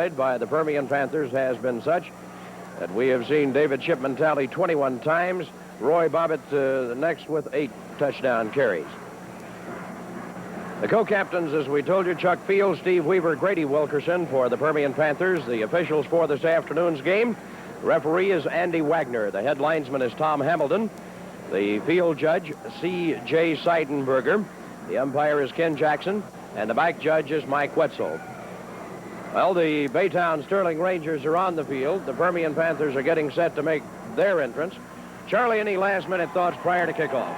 enjoyed by the Permian Panthers has been such that we have seen David Shipman tally 21 times, Roy Bobbitt the next with 8 touchdown carries. The co-captains, as we told you, Chuck Field, Steve Weaver, Grady Wilkerson for the Permian Panthers. The officials for this afternoon's game, referee is Andy Wagner. The head linesman is Tom Hamilton. The field judge, C.J. Seidenberger. The umpire is Ken Jackson. And the back judge is Mike Wetzel. Well, the Baytown Sterling Rangers are on the field. The Permian Panthers are getting set to make their entrance. Charlie, any last-minute thoughts prior to kickoff?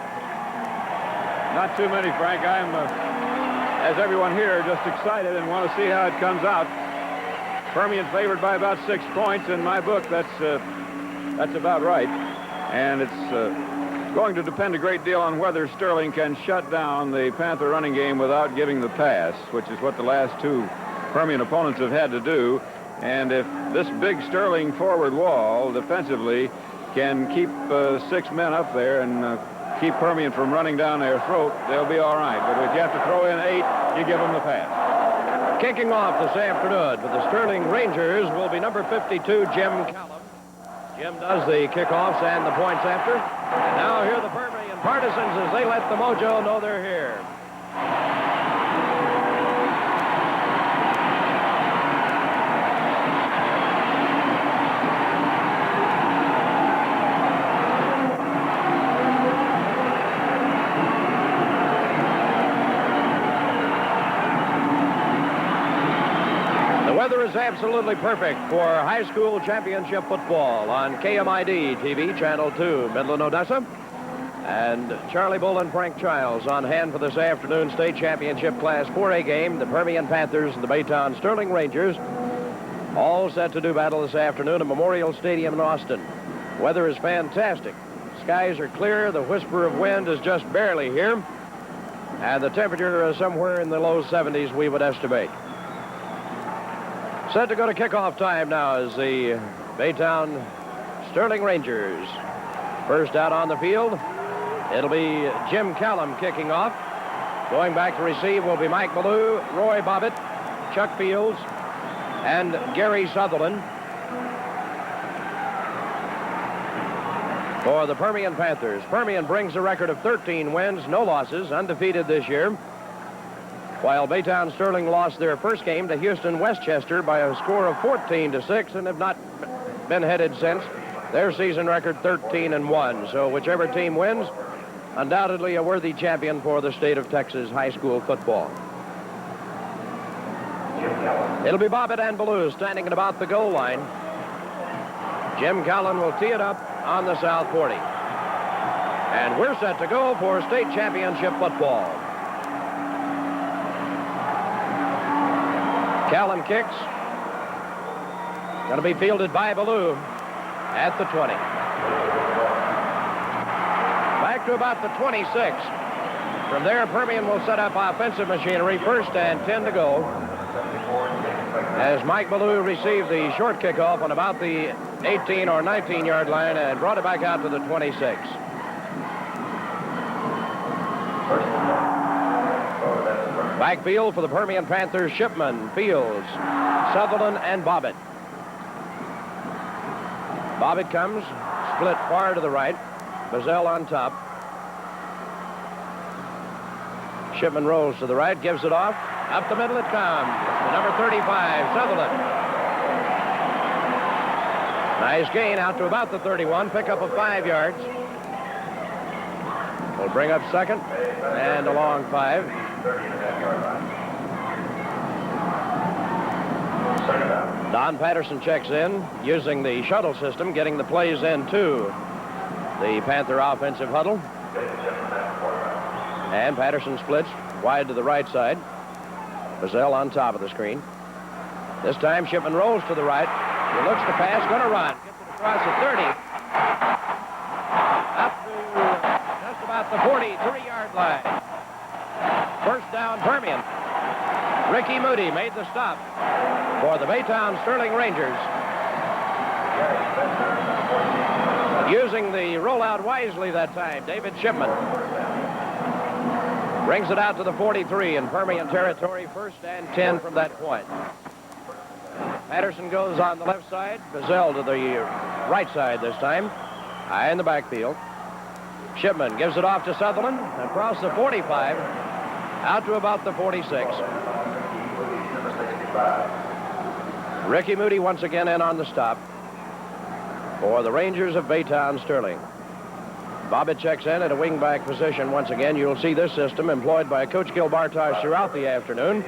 Not too many, Frank. I'm, as everyone here, just excited and want to see how it comes out. Permian favored by about 6 points. In my book, that's about right. And it's going to depend a great deal on whether Sterling can shut down the Panther running game without giving the pass, which is what the last 2 Permian opponents have had to do. And if this big Sterling forward wall defensively can keep 6 men up there and keep Permian from running down their throat, they'll be all right. But if you have to throw in 8, you give them the pass. Kicking off this afternoon for the Sterling Rangers will be number 52, Jim Callum. Jim does the kickoffs and the points after. And now here are the Permian partisans as they let the mojo know they're here. Is absolutely perfect for high school championship football on KMID TV, Channel 2, Midland, Odessa. And Charlie Bull and Frank Childs on hand for this afternoon state championship Class 4A game. The Permian Panthers and the Baytown Sterling Rangers all set to do battle this afternoon at Memorial Stadium in Austin. Weather is fantastic. Skies are clear. The whisper of wind is just barely here. And the temperature is somewhere in the low 70s, we would estimate. Set to go to kickoff time now as the Baytown Sterling Rangers. First out on the field, it'll be Jim Callum kicking off. Going back to receive will be Mike Ballou, Roy Bobbitt, Chuck Fields, and Gary Sutherland. For the Permian Panthers, Permian brings a record of 13 wins, no losses, undefeated this year. While Baytown Sterling lost their first game to Houston Westchester by a score of 14-6 and have not been headed since. Their season record 13-1. So whichever team wins, undoubtedly a worthy champion for the state of Texas high school football. It'll be Bobbitt and Ballou standing at about the goal line. Jim Callan will tee it up on the South 40. And we're set to go for state championship football. Callan kicks. Going to be fielded by Ballou at the 20. Back to about the 26. From there, Permian will set up offensive machinery. 1st and 10 to go. As Mike Ballou received the short kickoff on about the 18 or 19-yard line and brought it back out to the 26. Backfield for the Permian Panthers, Shipman, Fields, Sutherland, and Bobbitt. Bobbitt comes, split far to the right. Bazell on top. Shipman rolls to the right, gives it off. Up the middle it comes. The number 35, Sutherland. Nice gain out to about the 31, pick up of 5 yards. We'll bring up second and a long 5. Don Patterson checks in using the shuttle system, getting the plays into the Panther offensive huddle. And Patterson splits wide to the right side. Bazell on top of the screen. This time Shipman rolls to the right. He looks to pass, going to run. Gets it across the 30. Up to just about the 43-yard line. First down, Permian. Ricky Moody made the stop for the Baytown Sterling Rangers. Using the rollout wisely that time, David Shipman brings it out to the 43 in Permian territory, 1st and 10 from that point. Patterson goes on the left side. Bazell to the right side this time. High in the backfield. Shipman gives it off to Sutherland across the 45, out to about the 46. Ricky Moody once again in on the stop for the Rangers of Baytown Sterling. Bobbitt checks in at a wingback position once again. You'll see this system employed by Coach Gil Bartosh throughout the afternoon,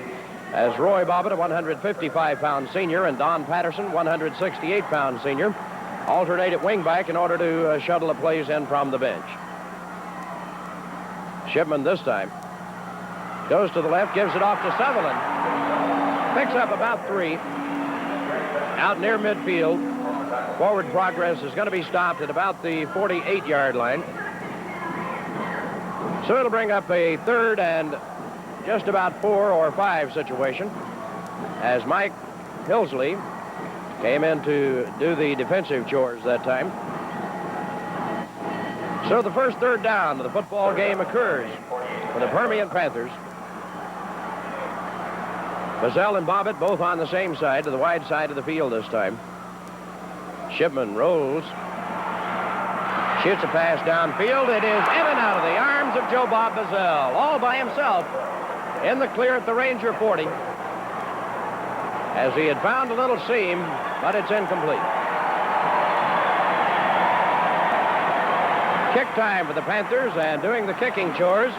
as Roy Bobbitt, a 155-pound senior, and Don Patterson, 168-pound senior, alternate at wingback in order to shuttle the plays in from the bench. Shipman this time goes to the left, gives it off to Sutherland. Picks up about 3. Out near midfield. Forward progress is going to be stopped at about the 48-yard line. So it'll bring up a 3rd and just about 4 or 5 situation as Mike Hillsley came in to do the defensive chores that time. So the first 3rd down of the football game occurs for the Permian Panthers. Bazell and Bobbitt both on the same side, to the wide side of the field this time. Shipman rolls, shoots a pass downfield. It is in and out of the arms of Joe Bob Bazell, all by himself in the clear at the Ranger 40, as he had found a little seam, but it's incomplete. Kick time for the Panthers, and doing the kicking chores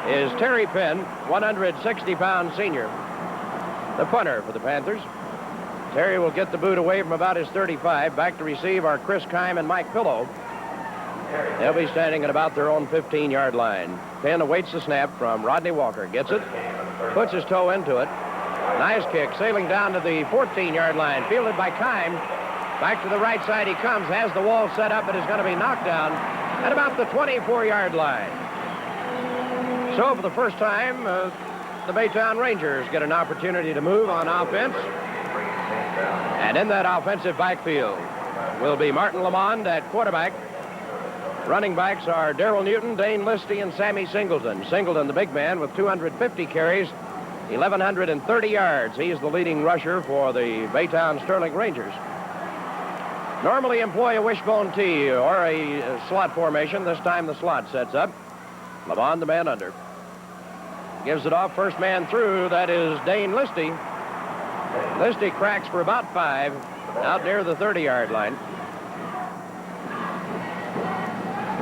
is Terry Penn, 160-pound senior, the punter for the Panthers. Terry will get the boot away from about his 35. Back to receive are Chris Kime and Mike Pillow. They'll be standing at about their own 15-yard line. Penn awaits the snap from Rodney Walker. Gets it, puts his toe into it. Nice kick, sailing down to the 14-yard line. Fielded by Kime. Back to the right side he comes, has the wall set up, but is going to be knocked down at about the 24-yard line. So for the first time, the Baytown Rangers get an opportunity to move on offense. And in that offensive backfield will be Martin Lamond at quarterback. Running backs are Darrell Newton, Dane Listy, and Sammy Singleton. Singleton, the big man, with 250 carries, 1,130 yards. He's the leading rusher for the Baytown Sterling Rangers. Normally employ a wishbone tee or a slot formation. This time the slot sets up. Lamond, the man under. Gives it off, first man through. That is Dane Listy. Listy cracks for about 5 out near the 30-yard line.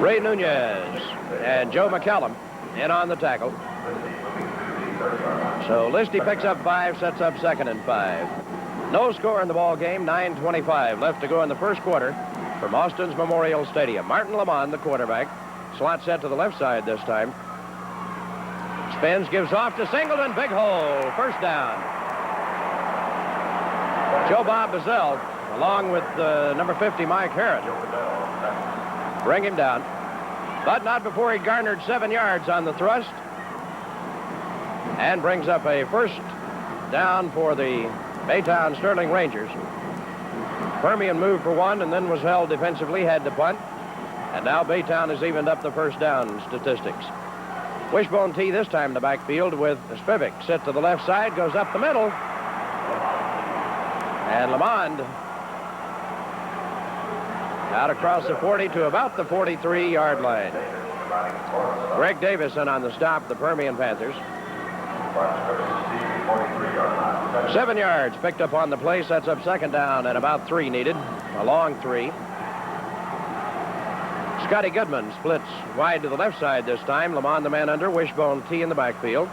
Ray Nunez and Joe McCallum in on the tackle. So Listy picks up 5, sets up 2nd and 5. No score in the ball game, 9:25 left to go in the first quarter from Austin's Memorial Stadium. Martin Lamond, the quarterback. Slot set to the left side this time. Spins, gives off to Singleton. Big hole. First down. Joe Bob Bazell, along with number 50, Mike Harrod, bring him down, but not before he garnered 7 yards on the thrust, and brings up a first down for the Baytown Sterling Rangers. Permian moved for 1 and then was held defensively, had to punt, and now Baytown has evened up the first down statistics. Wishbone tee this time in the backfield with Spivak set to the left side, goes up the middle. And Lamond out across the 40 to about the 43-yard line. Greg Davis in on the stop, the Permian Panthers. 7 yards picked up on the play, sets up 2nd down and about 3 needed, a long 3. Scotty Goodman splits wide to the left side this time. Lamond, the man under, wishbone tee in the backfield.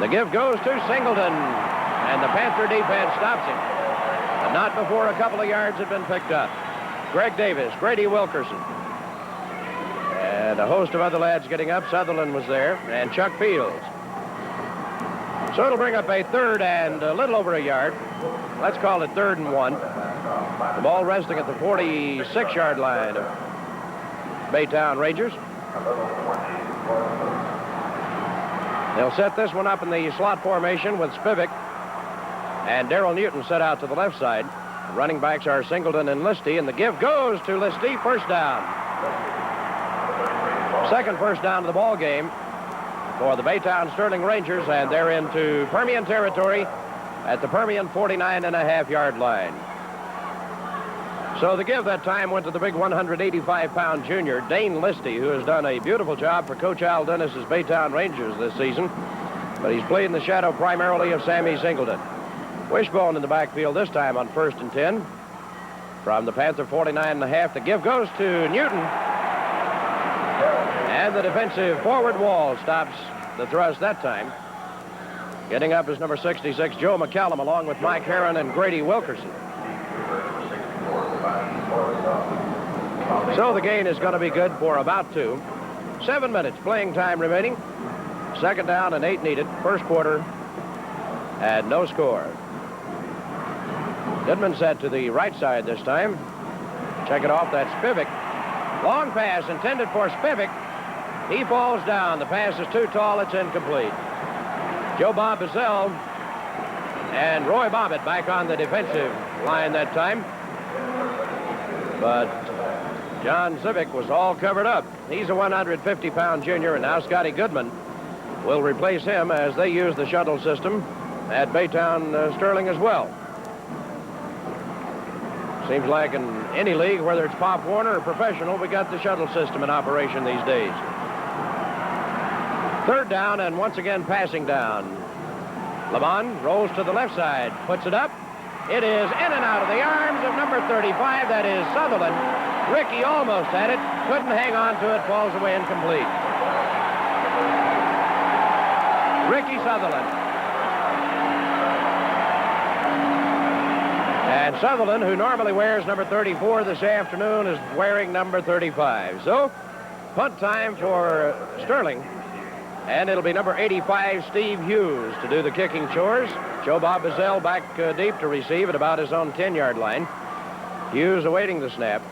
The give goes to Singleton. And the Panther defense stops him, but not before a couple of yards had been picked up. Greg Davis, Grady Wilkerson, and a host of other lads getting up. Sutherland was there, and Chuck Fields. So it'll bring up a 3rd and a little over a yard. Let's call it 3rd and 1. The ball resting at the 46-yard line of Baytown Rangers. They'll set this one up in the slot formation with Spivak and Darrell Newton set out to the left side. The running backs are Singleton and Listy, and the give goes to Listy. First down. 2nd first down of the ball game for the Baytown Sterling Rangers, and they're into Permian territory at the Permian 49.5-yard line. So the give that time went to the big 185-pound junior, Dane Listy, who has done a beautiful job for Coach Al Dennis's Baytown Rangers this season, but he's played in the shadow primarily of Sammy Singleton. Wishbone in the backfield this time on 1st and 10. From the Panther 49.5, the give goes to Newton. And the defensive forward wall stops the thrust that time. Getting up is number 66, Joe McCallum, along with Mike Herron and Grady Wilkerson. So the gain is going to be good for about 2. 7 minutes playing time remaining. 2nd down and 8 needed. First quarter and no score. Goodman set to the right side this time. Check it off. That's Spivak. Long pass intended for Spivak. He falls down. The pass is too tall. It's incomplete. Joe Bob Bazell and Roy Bobbitt back on the defensive line that time. But John Civic was all covered up. He's a 150-pound junior, and now Scotty Goodman will replace him as they use the shuttle system at Baytown Sterling as well. Seems like in any league, whether it's Pop Warner or professional, we got the shuttle system in operation these days. 3rd down and once again passing down. Lamont rolls to the left side, puts it up. It is in and out of the arms of number 35. That is Sutherland. Ricky almost had it, couldn't hang on to it, falls away incomplete. Ricky Sutherland. And Sutherland, who normally wears number 34 this afternoon, is wearing number 35. So, punt time for Sterling. And it'll be number 85, Steve Hughes, to do the kicking chores. Joe Bob Bazell back deep to receive at about his own 10-yard line. Hughes awaiting the snap.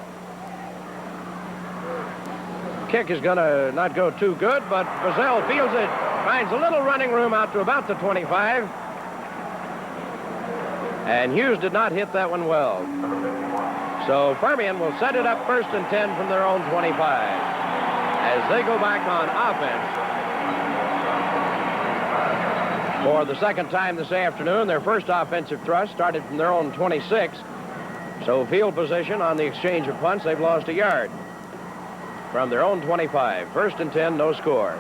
Kick is going to not go too good, but Bazell feels it. Finds a little running room out to about the 25. And Hughes did not hit that one well. So Permian will set it up 1st and 10 from their own 25 as they go back on offense. For the 2nd time this afternoon, their first offensive thrust started from their own 26. So field position on the exchange of punts, they've lost a yard. From their own 25. 1st and 10, no score.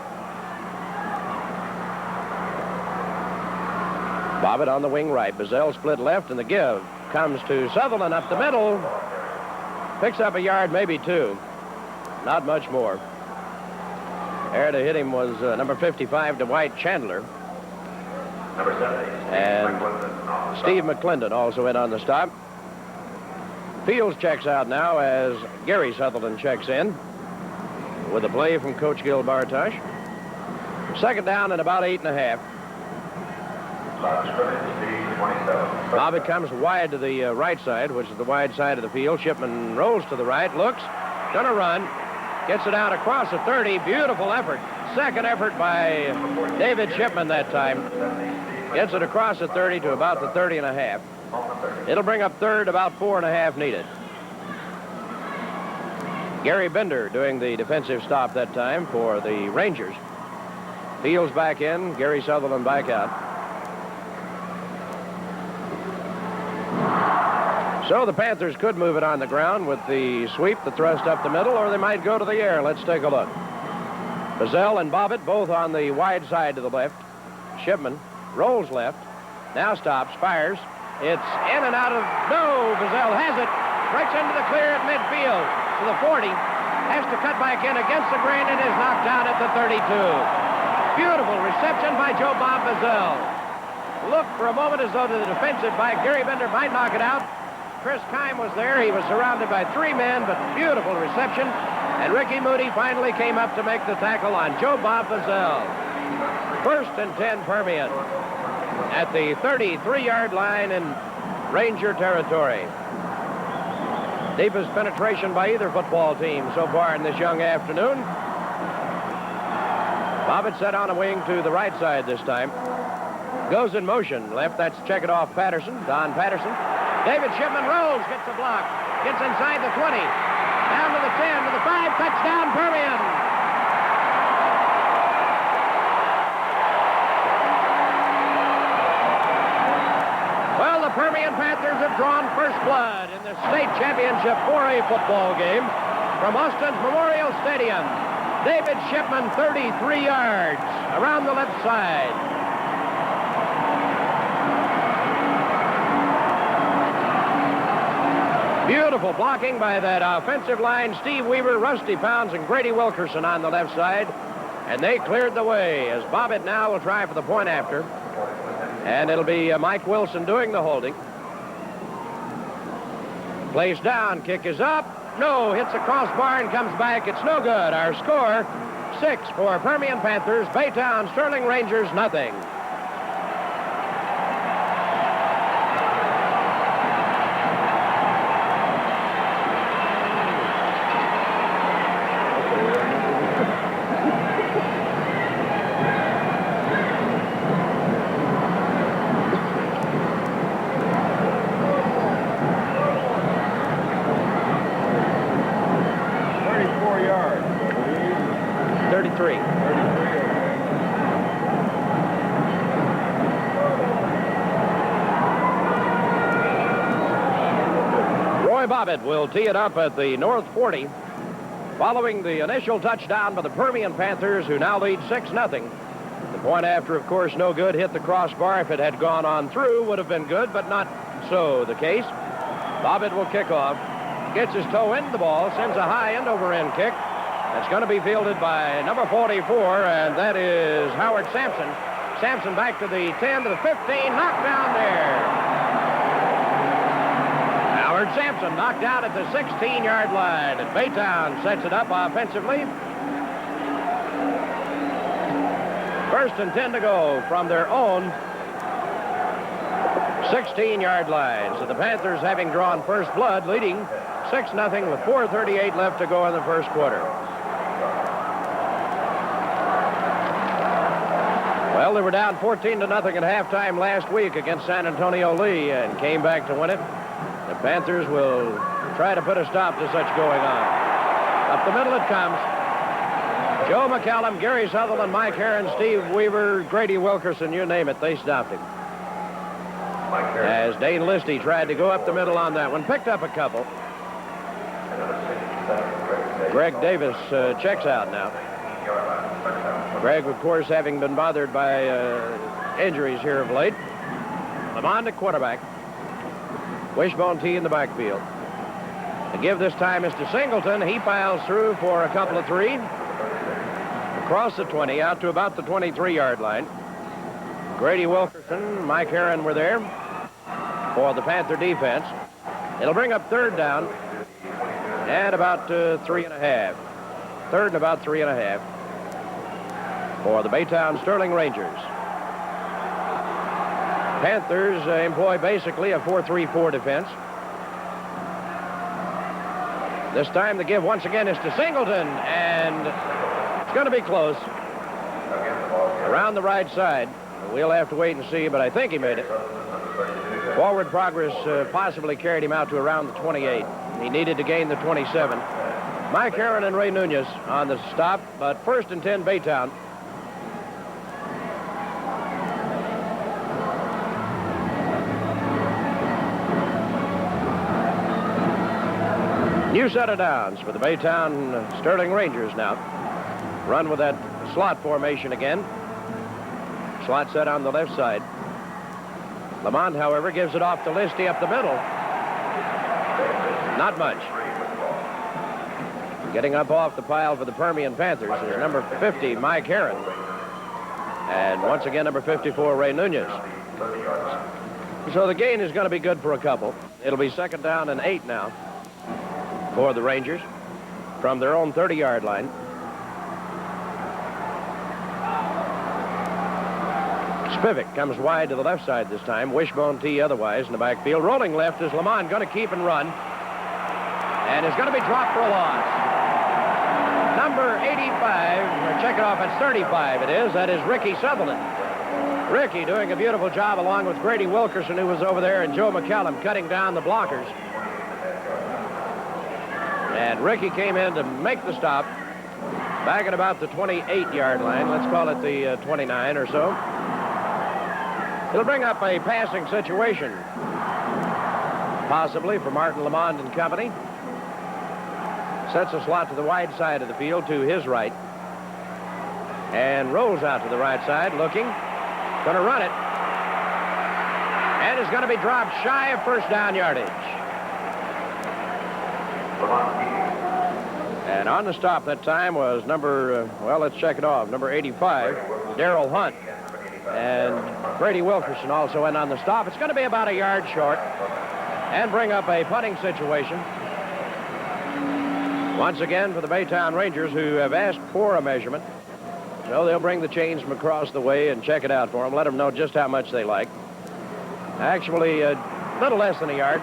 Bobbitt on the wing right. Bazell split left, and the give comes to Sutherland up the middle. Picks up a yard, maybe 2. Not much more. There to hit him was number 55, Dwight Chandler. And Steve McClendon also in on the stop. Fields checks out now as Gary Sutherland checks in with a play from Coach Gil Bartosh. 2nd down and about 8.5. Bobbitt comes wide to the right side, which is the wide side of the field. Shipman rolls to the right, looks, gonna run, gets it out across the 30. Beautiful effort. 2nd effort by David Shipman that time. Gets it across the 30 to about the 30.5. It'll bring up 3rd, about 4.5 needed. Gary Bender doing the defensive stop that time for the Rangers. Fields back in, Gary Sutherland back out. So the Panthers could move it on the ground with the sweep, the thrust up the middle, or they might go to the air. Let's take a look. Bazell and Bobbitt both on the wide side to the left. Shipman rolls left, now stops, fires. It's in and out of, no, Bazell has it. Breaks into the clear at midfield to the 40. Has to cut back in against the grain and is knocked down at the 32. Beautiful reception by Joe Bob Bazell. Looked for a moment as though the defensive by Gary Bender might knock it out. Chris Kime was there. He was surrounded by 3 men, but beautiful reception. And Ricky Moody finally came up to make the tackle on Joe Bob Bazell. 1st and 10 Permian at the 33-yard line in Ranger territory. Deepest penetration by either football team so far in this young afternoon. Bobbitt set on a wing to the right side this time. Goes in motion. Left, that's check it off Patterson. Don Patterson. David Shipman rolls, gets a block. Gets inside the 20. Down to the 10, to the 5. Touchdown, Permian. the Permian Panthers have drawn first blood in the state championship 4A football game from Austin's Memorial Stadium. David Shipman, 33 yards around the left side. Beautiful blocking by that offensive line. Steve Weaver, Rusty Pounds, and Grady Wilkerson on the left side. And they cleared the way as Bobbitt now will try for the point after. And it'll be Mike Wilson doing the holding. Plays down, kick is up. No, hits the crossbar and comes back. It's no good. Our score, 6 for Permian Panthers. Baytown Sterling Rangers, nothing. Bobbitt will tee it up at the North 40, following the initial touchdown by the Permian Panthers, who now lead 6-0. The point after, of course, no good. Hit the crossbar. If it had gone on through, would have been good, but not so the case. Bobbitt will kick off, gets his toe into the ball, sends a high end-over-end kick. That's going to be fielded by number 44, and that is Howard Sampson. Sampson back to the 10, to the 15, knocked down there. Howard Sampson knocked out at the 16-yard line, and Baytown sets it up offensively. First and 10 to go from their own 16-yard line. So the Panthers, having drawn first blood, leading 6-0 with 4:38 left to go in the first quarter. Well, they were down 14-0 at halftime last week against San Antonio Lee and came back to win it. The Panthers will try to put a stop to such going on. Up the middle it comes. Joe McCallum, Gary Sutherland, Mike Herron, Steve Weaver, Grady Wilkerson, you name it, they stopped him. As Dane Listy tried to go up the middle on that one, picked up a couple. Greg Davis checks out now. Greg, of course, having been bothered by injuries here of late. Lamont at quarterback. Wishbone T in the backfield. The give this time is to Singleton. He piles through for a couple of three. Across the 20, out to about the 23-yard line. Grady Wilkerson, Mike Herron were there for the Panther defense. It'll bring up third down at about 3.5. Third and about 3.5 for the Baytown Sterling Rangers. Panthers employ basically a 4-3-4 defense. This time the give once again is to Singleton, and it's going to be close. Around the right side. We'll have to wait and see, but I think he made it. Forward progress possibly carried him out to around the 28. He needed to gain the 27. Mike Herron and Ray Nunez on the stop, but first and 10 Baytown. New set of downs for the Baytown Sterling Rangers now. Run with that slot formation again. Slot set on the left side. Lamont, however, gives it off to Listy up the middle. Not much. Getting up off the pile for the Permian Panthers is number 50, Mike Herron. And once again, number 54, Ray Nunez. So the gain is going to be good for a couple. It'll be second down and 8 now for the Rangers from their own 30-yard line. Spivak comes wide to the left side this time. Wishbone T otherwise in the backfield. Rolling left is Lamont, going to keep and run. And is going to be dropped for a loss. Number 85, or check it off, it's 35 it is. That is Ricky Sutherland. Ricky doing a beautiful job along with Grady Wilkerson, who was over there, and Joe McCallum cutting down the blockers. And Ricky came in to make the stop back at about the 28-yard line. Let's call it the 29 or so. It'll bring up a passing situation, possibly for Martin Lamond and company. Sets a slot to the wide side of the field to his right. And rolls out to the right side, looking. Going to run it. And is going to be dropped shy of first down yardage. And on the stop that time was number, let's check it off, number 85, Darrell Hunt. And Brady Wilkerson also in on the stop. It's going to be about a yard short and bring up a punting situation. Once again for the Baytown Rangers, who have asked for a measurement. So they'll bring the chains from across the way and check it out for them, let them know just how much they like. Actually, a little less than a yard.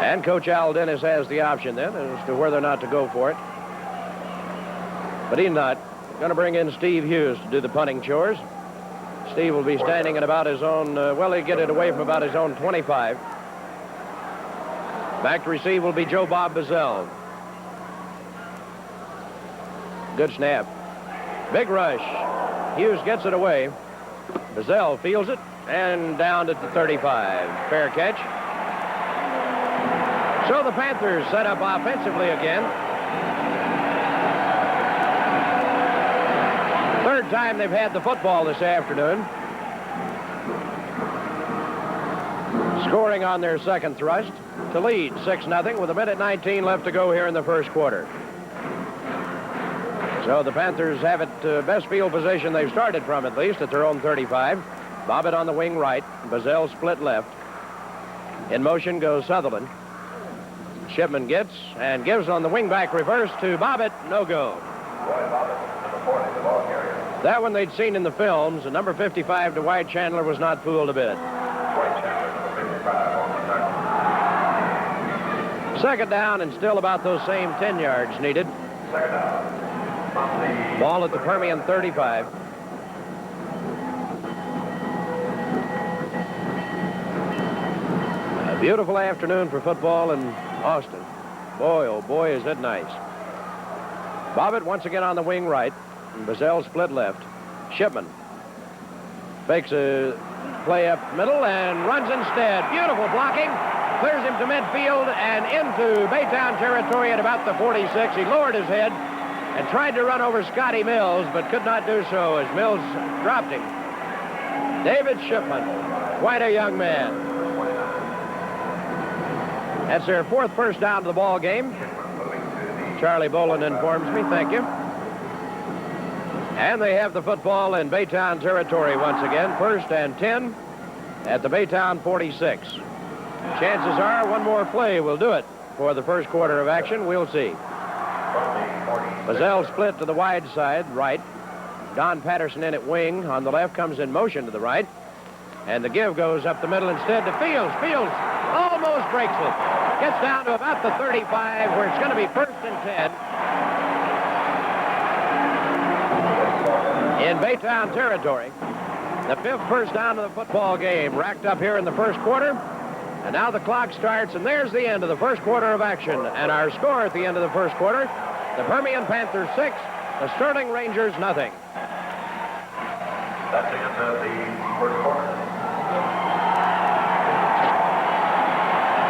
And Coach Al Dennis has the option then as to whether or not to go for it. But he's not. Going to bring in Steve Hughes to do the punting chores. Steve will be standing at about his own, he'll get it away from about his own 25. Back to receive will be Joe Bob Bazell. Good snap. Big rush. Hughes gets it away. Bazell fields it and down at the 35. Fair catch. So the Panthers set up offensively again. Third time they've had the football this afternoon. Scoring on their second thrust to lead 6-0 with 1:19 left to go here in the first quarter. So the Panthers have it best field position they've started from, at least, at their own 35. Bobbitt on the wing right. Bazell split left. In motion goes Sutherland. Shipman gets and gives on the wingback reverse to Bobbitt. No go. That one they'd seen in the films. And number 55, Dwight Chandler, was not fooled a bit. Second down and still about those same 10 yards needed. Ball at the Permian 35. A beautiful afternoon for football in Austin. Boy, oh boy, is it nice. Bobbitt once again on the wing right. And Bazell split left. Shipman fakes a play up middle and runs instead. Beautiful blocking. Clears him to midfield and into Baytown territory at about the 46. He lowered his head and tried to run over Scotty Mills, but could not do so as Mills dropped him. David Shipman, quite a young man. That's their fourth first down of the ball game. Charlie Boland informs me. Thank you. And they have the football in Baytown territory once again. First and 10 at the Baytown 46. Chances are one more play will do it for the first quarter of action. We'll see. Bazell split to the wide side, right. Don Patterson in at wing. On the left comes in motion to the right. And the give goes up the middle instead to Fields. Fields almost breaks it. Gets down to about the 35 where it's going to be first and 10. In Baytown territory. The fifth first down of the football game racked up here in the first quarter. And now the clock starts, and there's the end of the first quarter of action. And our score at the end of the first quarter, the Permian Panthers 6, the Sterling Rangers nothing. That's the end of the first quarter.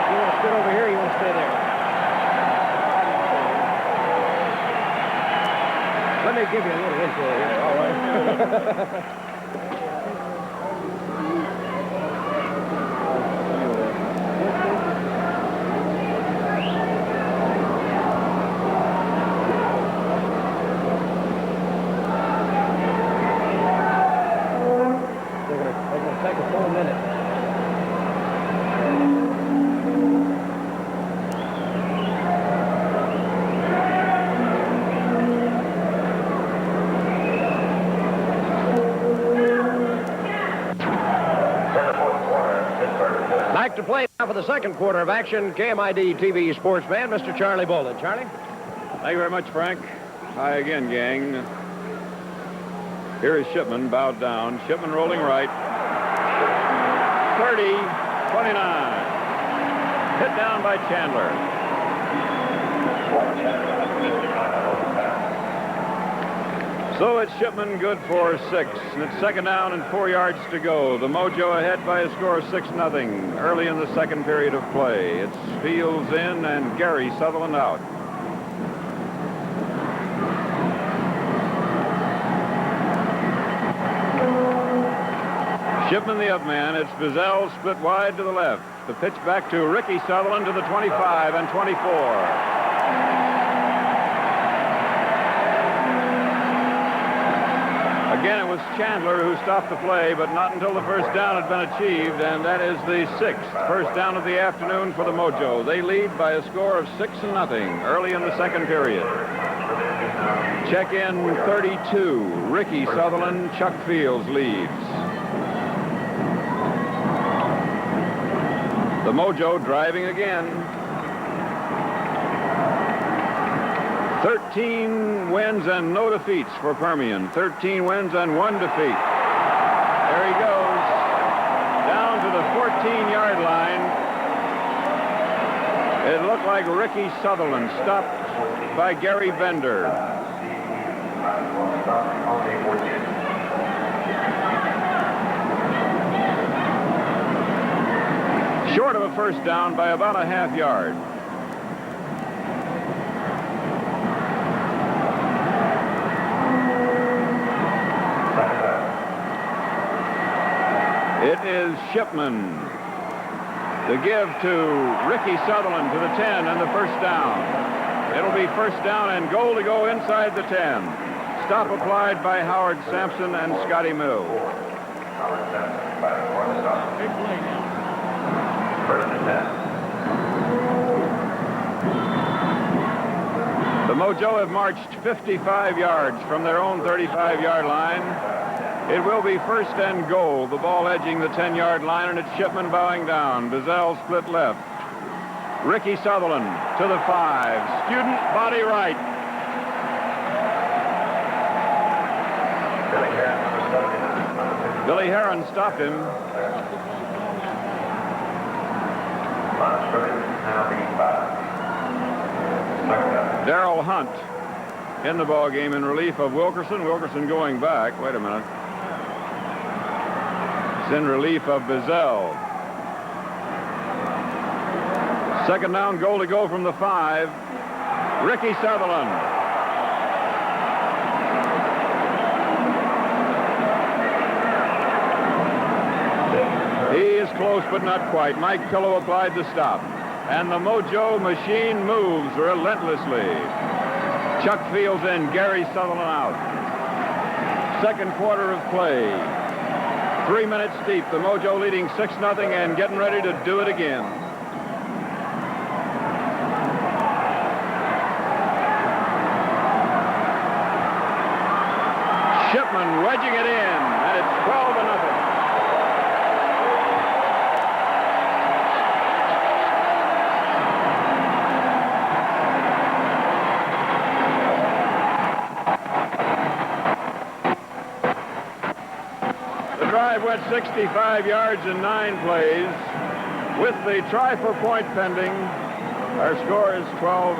You want to sit over here, or you want to stay there? Let me give you a little intro here, all right? Take a full minute. Back to play now for the second quarter of action. KMID TV sportsman, Mr. Charlie Boland. Charlie? Thank you very much, Frank. Hi again, gang. Here is Shipman, bowed down. Shipman rolling right. 30, 29. Hit down by Chandler. So it's Shipman good for 6, and it's second down and 4 yards to go. The Mojo ahead by a score of 6-0 early in the second period of play. It's Fields in and Gary Sutherland out. Shipman the up man. It's Bizzell split wide to the left. The pitch back to Ricky Sutherland to the 25 and 24. Again, it was Chandler who stopped the play, but not until the first down had been achieved, and that is the 6th first down of the afternoon for the Mojo. They lead by a score of 6-0 early in the second period. Check in 32. Ricky Sutherland, Chuck Fields leads. The Mojo driving again. 13 wins and no defeats for Permian. 13 wins and 1 defeat. There he goes. Down to the 14-yard line. It looked like Ricky Sutherland stopped by Gary Bender. Short of a first down by about a half yard. It is Shipman. The give to Ricky Sutherland to the 10 and the first down. It'll be first down and goal to go inside the 10. Stop applied by Howard Sampson and Scotty Mills. Big play now. First and 10. The Mojo have marched 55 yards from their own 35-yard line. It will be first and goal. The ball edging the 10-yard line, and it's Shipman bowing down. Bizzell split left. Ricky Sutherland to the 5. Student body right. Billy Heron stopped him. Darrell Hunt in the ball game in relief of Wilkerson. Wilkerson going back. Wait a minute. It's in relief of Bizzell. Second down, goal to go from the 5. Ricky Sutherland. He is close, but not quite. Mike Pillow applied the stop. And the Mojo machine moves relentlessly. Chuck Fields in, Gary Sutherland out. Second quarter of play. 3 minutes deep. The Mojo leading 6-0 and getting ready to do it again. Shipman wedging it in, and it's 12-0. Went 65 yards in 9 plays. With the try for point pending, our score is 12-0.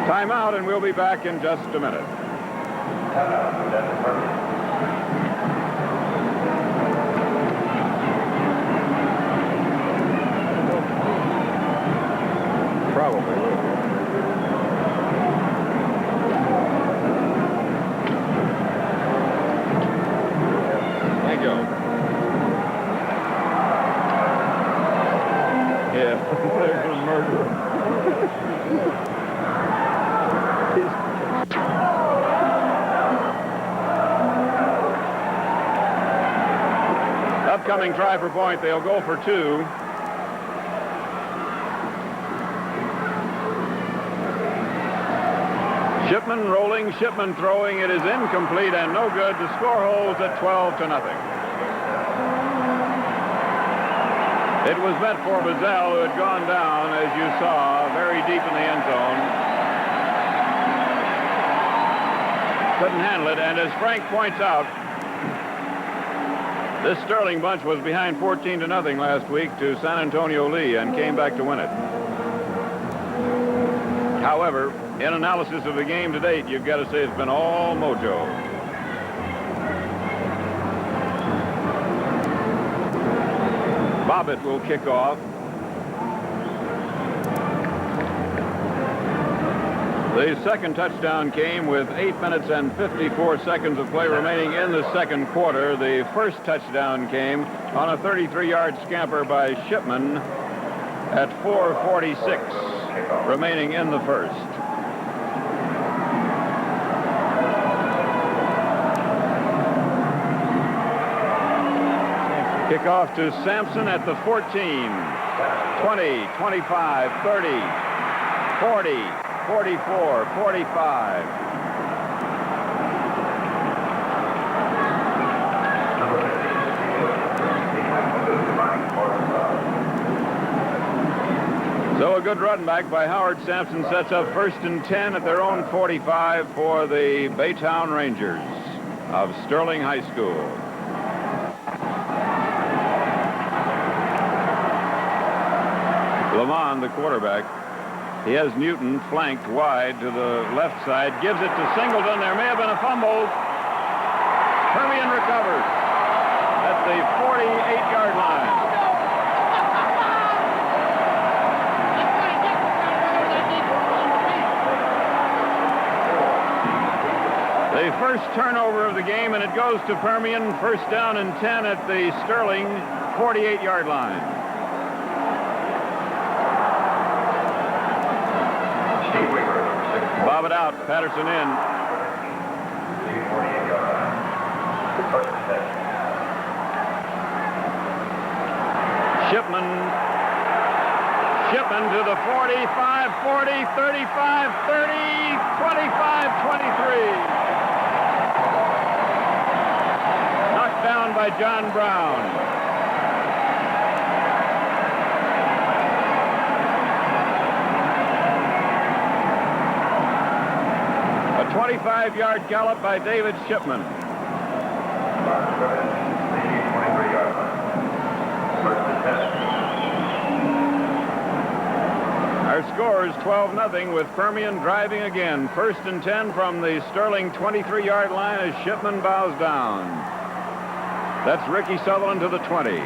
Timeout, and we'll be back in just a minute. Probably. Upcoming try for point, they'll go for 2. Shipman rolling, Shipman throwing. It is incomplete and no good. The score holds at 12-0. It was meant for Bizzell, who had gone down, as you saw, very deep in the end zone. Couldn't handle it, and as Frank points out, this Sterling bunch was behind 14-0 last week to San Antonio Lee and came back to win it. However, in analysis of the game to date, you've got to say it's been all mojo. Bobbitt will kick off. The second touchdown came with 8 minutes and 54 seconds of play remaining in the second quarter. The first touchdown came on a 33-yard scamper by Shipman at 4:46 remaining in the first. Kickoff to Sampson at the 14, 20, 25, 30, 40, 44, 45. So a good run back by Howard Sampson sets up 1st and 10 at their own 45 for the Baytown Rangers of Sterling High School. Lamont, the quarterback, he has Newton flanked wide to the left side, gives it to Singleton. There may have been a fumble. Permian recovers at the 48-yard line. The first turnover of the game, and it goes to Permian. 1st down and 10 at the Sterling 48-yard line. Bob it out, Patterson in. Shipman to the 45, 40, 35, 30, 25, 23. Knocked down by John Brown. A 25-yard gallop by David Shipman. Our score is 12-0 with Permian driving again. 1st and 10 from the Sterling 23-yard line as Shipman bows down. That's Ricky Sutherland to the 20.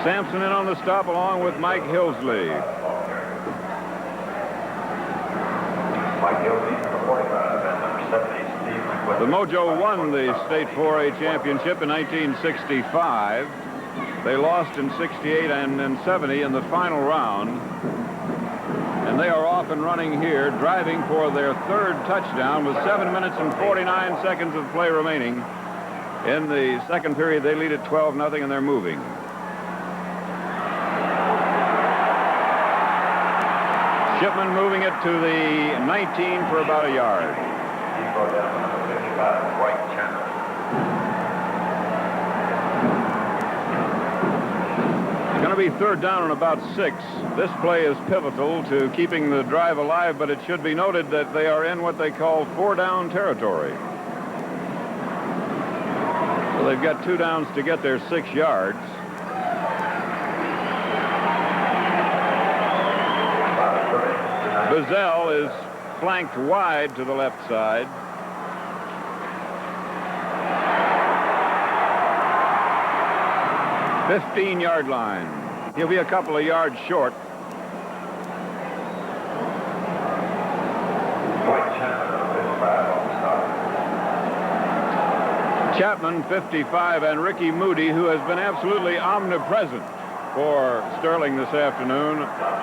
Sampson in on the stop along with Mike Hillsley. The Mojo won the state 4A championship in 1965. They lost in 68 and in 70 in the final round. And they are off and running here, driving for their 3rd touchdown with 7 minutes and 49 seconds of play remaining. In the second period, they lead at 12-0, and they're moving. Shipman moving it to the 19 for about a yard. It's going to be 3rd down and about 6. This play is pivotal to keeping the drive alive, but it should be noted that they are in what they call 4-down territory. So they've got 2 downs to get their 6 yards. Bazell is flanked wide to the left side. The 15-yard line. He'll be a couple of yards short. Chapman, 55, and Ricky Moody, who has been absolutely omnipresent for Sterling this afternoon,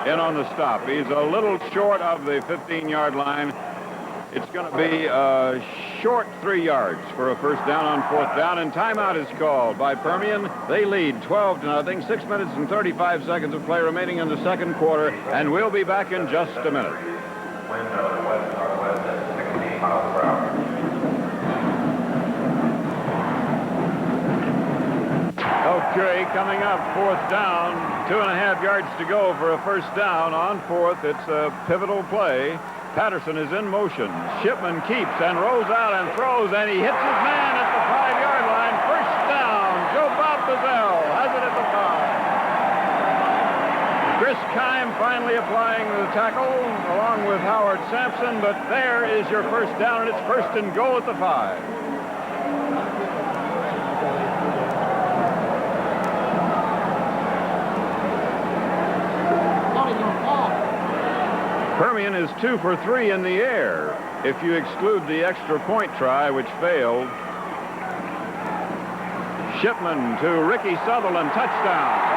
in on the stop. He's a little short of the 15-yard line. It's going to be a short 3 yards for a 1st down on 4th down, and timeout is called by Permian. They lead 12-0. 6 minutes and 35 seconds of play remaining in the second quarter, and we'll be back in just a minute. Wind west-northwest at 16 miles per hour. Okay, coming up, 4th down, 2.5 yards to go for a 1st down on 4th. It's a pivotal play. Patterson is in motion. Shipman keeps and rolls out and throws, and he hits his man at the 5-yard line. 1st down. Joe Bob Bazell has it at the 5. Chris Kime finally applying the tackle along with Howard Sampson, but there is your first down, and it's first and goal at the 5. Permian is 2 for 3 in the air, if you exclude the extra point try, which failed. Shipman to Ricky Sutherland, touchdown.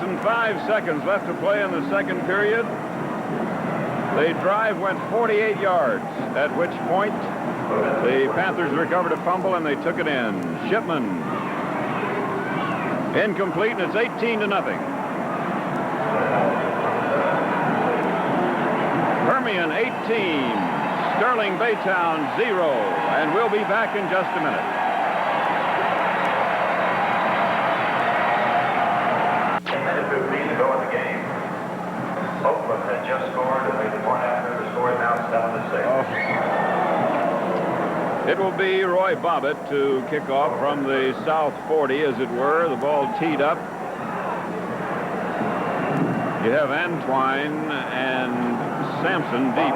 And 5 seconds left to play in the second period. The drive went 48 yards, at which point the Panthers recovered a fumble and they took it in. Shipman incomplete, and it's 18-0. Permian 18, Sterling Baytown 0, and we'll be back in just a minute. Just scored, and made the point after the score is now 7-6. It will be Roy Bobbitt to kick off from the south 40, as it were. The ball teed up. You have Antwine and Sampson deep.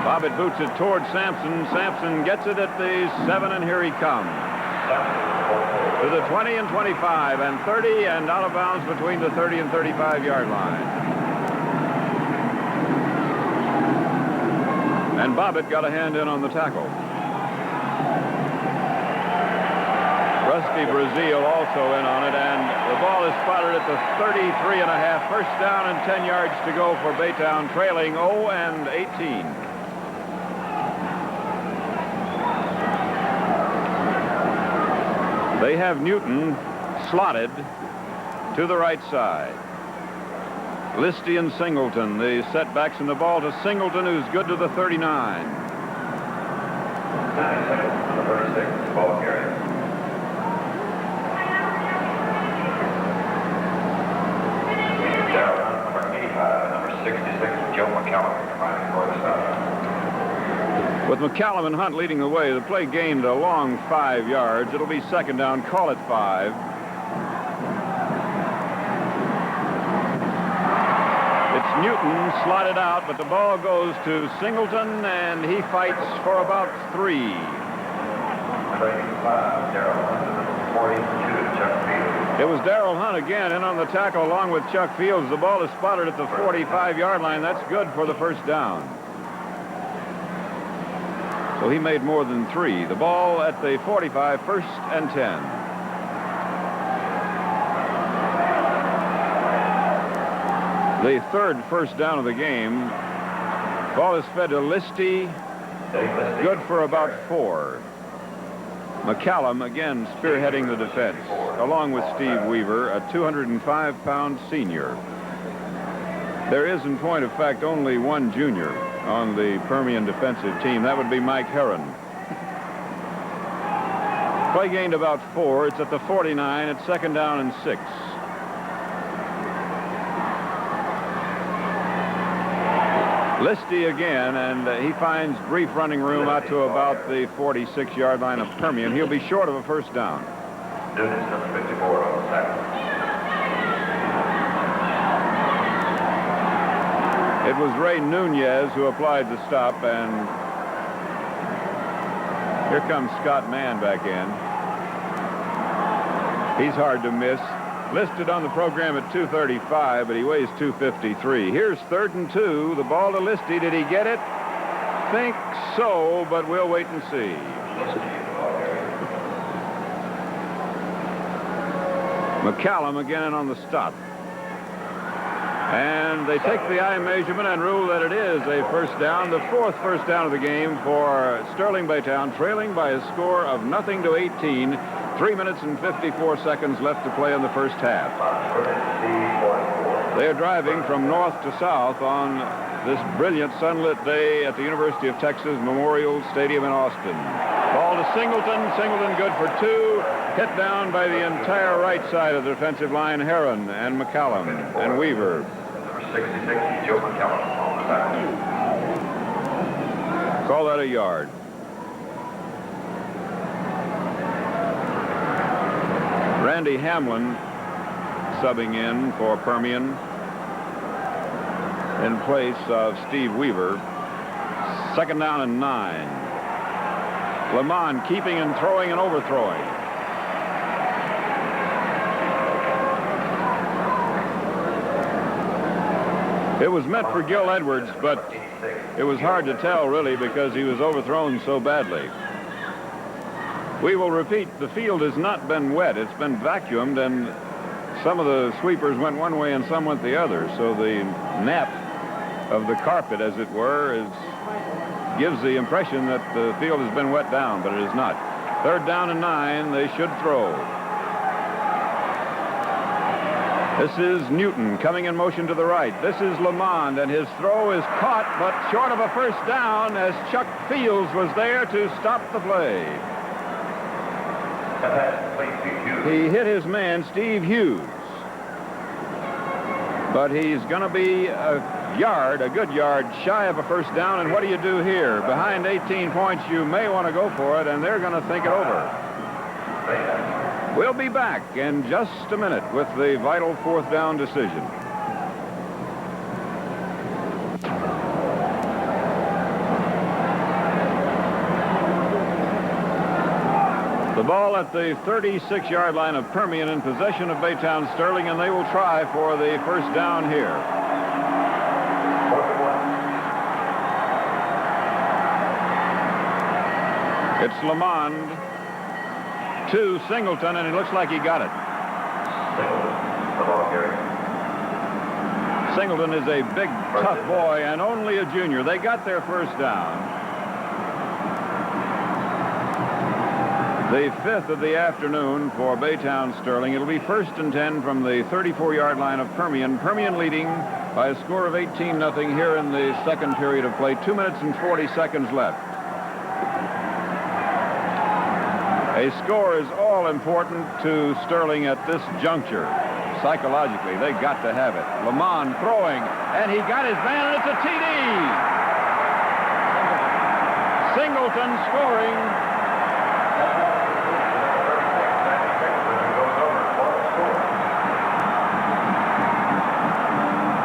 Bobbitt boots it towards Sampson. Sampson gets it at the 7, and here he comes. To the 20 and 25 and 30, and out of bounds between the 30 and 35-yard line. And Bobbitt got a hand in on the tackle. Rusty Brazil also in on it, and the ball is spotted at the 33.5. First down and 10 yards to go for Baytown, trailing 0 and 18. They have Newton slotted to the right side. Listy and Singleton, the setbacks, and the ball to Singleton, who's good to the 39. 9 seconds to the 36, ball carry. Darrell Hunt, number 85, and number 66, Joe McCallum, combining for the stop. With McCallum and Hunt leading the way, the play gained a long 5 yards. It'll be second down, call it 5. Newton slotted out, but the ball goes to Singleton, and he fights for about 3. Number 85, Darrell Hunt, number 42, Chuck Fields. It was Darrell Hunt again in on the tackle along with Chuck Fields. The ball is spotted at the 45-yard line. That's good for the first down. So he made more than 3. The ball at the 45, first and 10. The third first down of the game. Ball is fed to Listy. Good for about 4. McCallum again spearheading the defense, along with Steve Weaver, a 205-pound senior. There is, in point of fact, only one junior on the Permian defensive team. That would be Mike Herron. Play gained about 4. It's at the 49. It's second down and 6. Listy again, and he finds brief running room out to about the 46-yard line of Permian. He'll be short of a first down. Nunez, number 54, on the tackle. It was Ray Nunez who applied the stop, and here comes Scott Mann back in. He's hard to miss. Listed on the program at 235, but he weighs 253. Here's third and 2. The ball to Listy. Did he get it? Think so, but we'll wait and see. McCallum again in on the stop. And they take the eye measurement and rule that it is a first down, the 4th first down of the game for Sterling Baytown, trailing by a score of 0-18. 3 minutes and 54 seconds left to play in the first half. They are driving from north to south on this brilliant sunlit day at the University of Texas Memorial Stadium in Austin. Ball to Singleton. Singleton good for 2. Hit down by the entire right side of the defensive line, Heron and McCallum and Weaver. Number 66, Joe McCallum on the back. Call that a yard. Randy Hamlin subbing in for Permian in place of Steve Weaver. 2nd down and 9. Lamont keeping and throwing and overthrowing. It was meant for Gil Edwards, but it was hard to tell, really, because he was overthrown so badly. We will repeat, the field has not been wet. It's been vacuumed, and some of the sweepers went one way and some went the other. So the nap of the carpet, as it were, gives the impression that the field has been wet down, but it is not. 3rd down and 9, they should throw. This is Newton coming in motion to the right. This is Lamond, and his throw is caught, but short of a first down, as Chuck Fields was there to stop the play. He hit his man, Steve Hughes. But he's going to be a good yard, shy of a first down. And what do you do here? Behind 18 points, you may want to go for it, and they're going to think it over. We'll be back in just a minute with the vital 4th down decision. The ball at the 36-yard line of Permian in possession of Baytown Sterling, and they will try for the first down here. It's Lamond to Singleton, and it looks like he got it. Singleton is a big, tough boy, and only a junior. They got their first down. The 5th of the afternoon for Baytown Sterling. It'll be 1st and 10 from the 34-yard line of Permian. Permian leading by a score of 18-0 here in the 2nd period of play. 2 minutes and 40 seconds left. A score is all important to Sterling at this juncture. Psychologically, they got to have it. Lamond throwing, and he got his man, and it's a TD. Singleton scoring.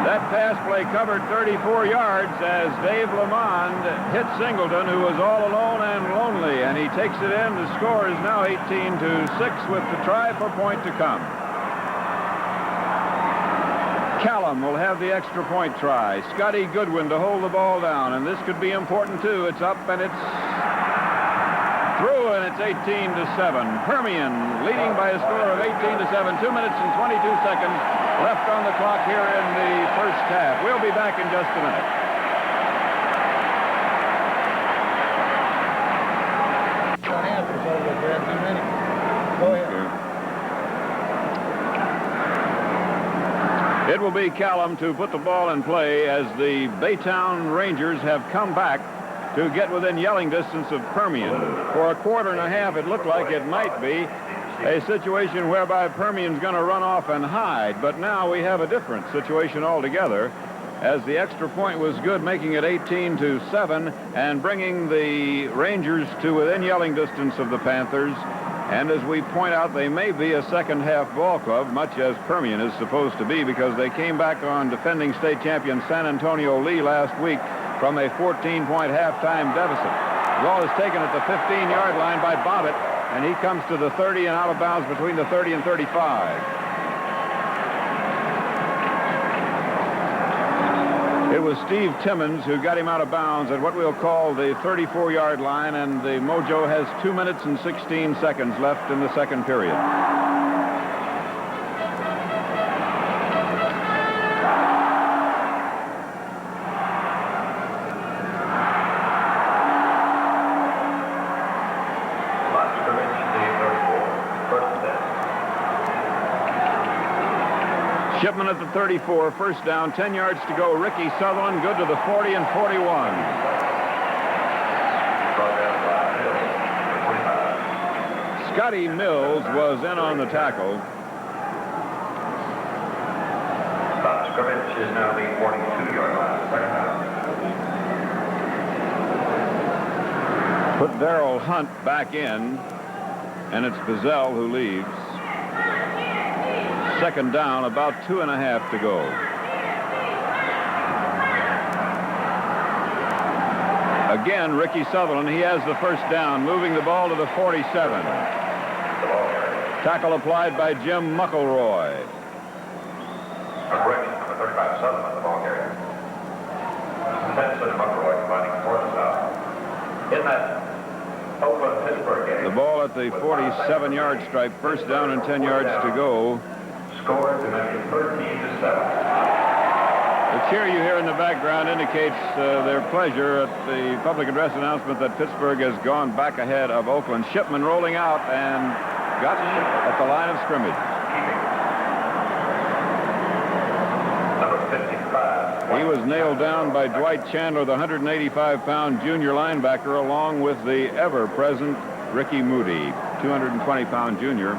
That pass play covered 34 yards as Dave Lamond hit Singleton, who was all alone and lonely, and he takes it in. The score is now 18-6 with the try for point to come. Callum will have the extra point try. Scotty Goodwin to hold the ball down, and this could be important too. It's up and it's through, and it's 18-7. Permian leading by a score of 18-7. 2 minutes and 22 seconds left on the clock here in the first half. We'll be back in just a minute. Go ahead. It will be Callum to put the ball in play as the Baytown Rangers have come back to get within yelling distance of Permian. For a quarter and a half, it looked like it might be a situation whereby Permian's going to run off and hide, but now we have a different situation altogether, as the extra point was good, making it 18-7 and bringing the Rangers to within yelling distance of the Panthers. And as we point out, they may be a second-half ball club, much as Permian is supposed to be, because they came back on defending state champion San Antonio Lee last week from a 14-point halftime deficit. The ball is taken at the 15-yard line by Bobbitt, and he comes to the 30 and out of bounds between the 30 and 35. It was Steve Timmons who got him out of bounds at what we'll call the 34-yard line, and the Mojo has 2 minutes and 16 seconds left in the second period. Shipman at the 34, first down, 10 yards to go. Ricky Sutherland, good to the 40 and 41. Scotty Mills was in on the tackle. Scrimmage is now the 42-yard line, second down. Put Darrell Hunt back in, and it's Bazell who leaves. Second down, about 2.5 to go. Again, Ricky Sutherland, he has the first down, moving the ball to the 47. Tackle applied by Jim McElroy. Correction, number 35, Sutherland, the ball carrier. Benson and McElroy combining for the South. In that Oakland-Pittsburgh game. The ball at the 47-yard stripe, first down and 10 yards to go. Score to make it 13-7. The cheer you hear in the background indicates their pleasure at the public address announcement that Pittsburgh has gone back ahead of Oakland. Shipman rolling out and gotten at the line of scrimmage. He was nailed down by Dwight Chandler, the 185-pound junior linebacker, along with the ever-present Ricky Moody, 220-pound junior.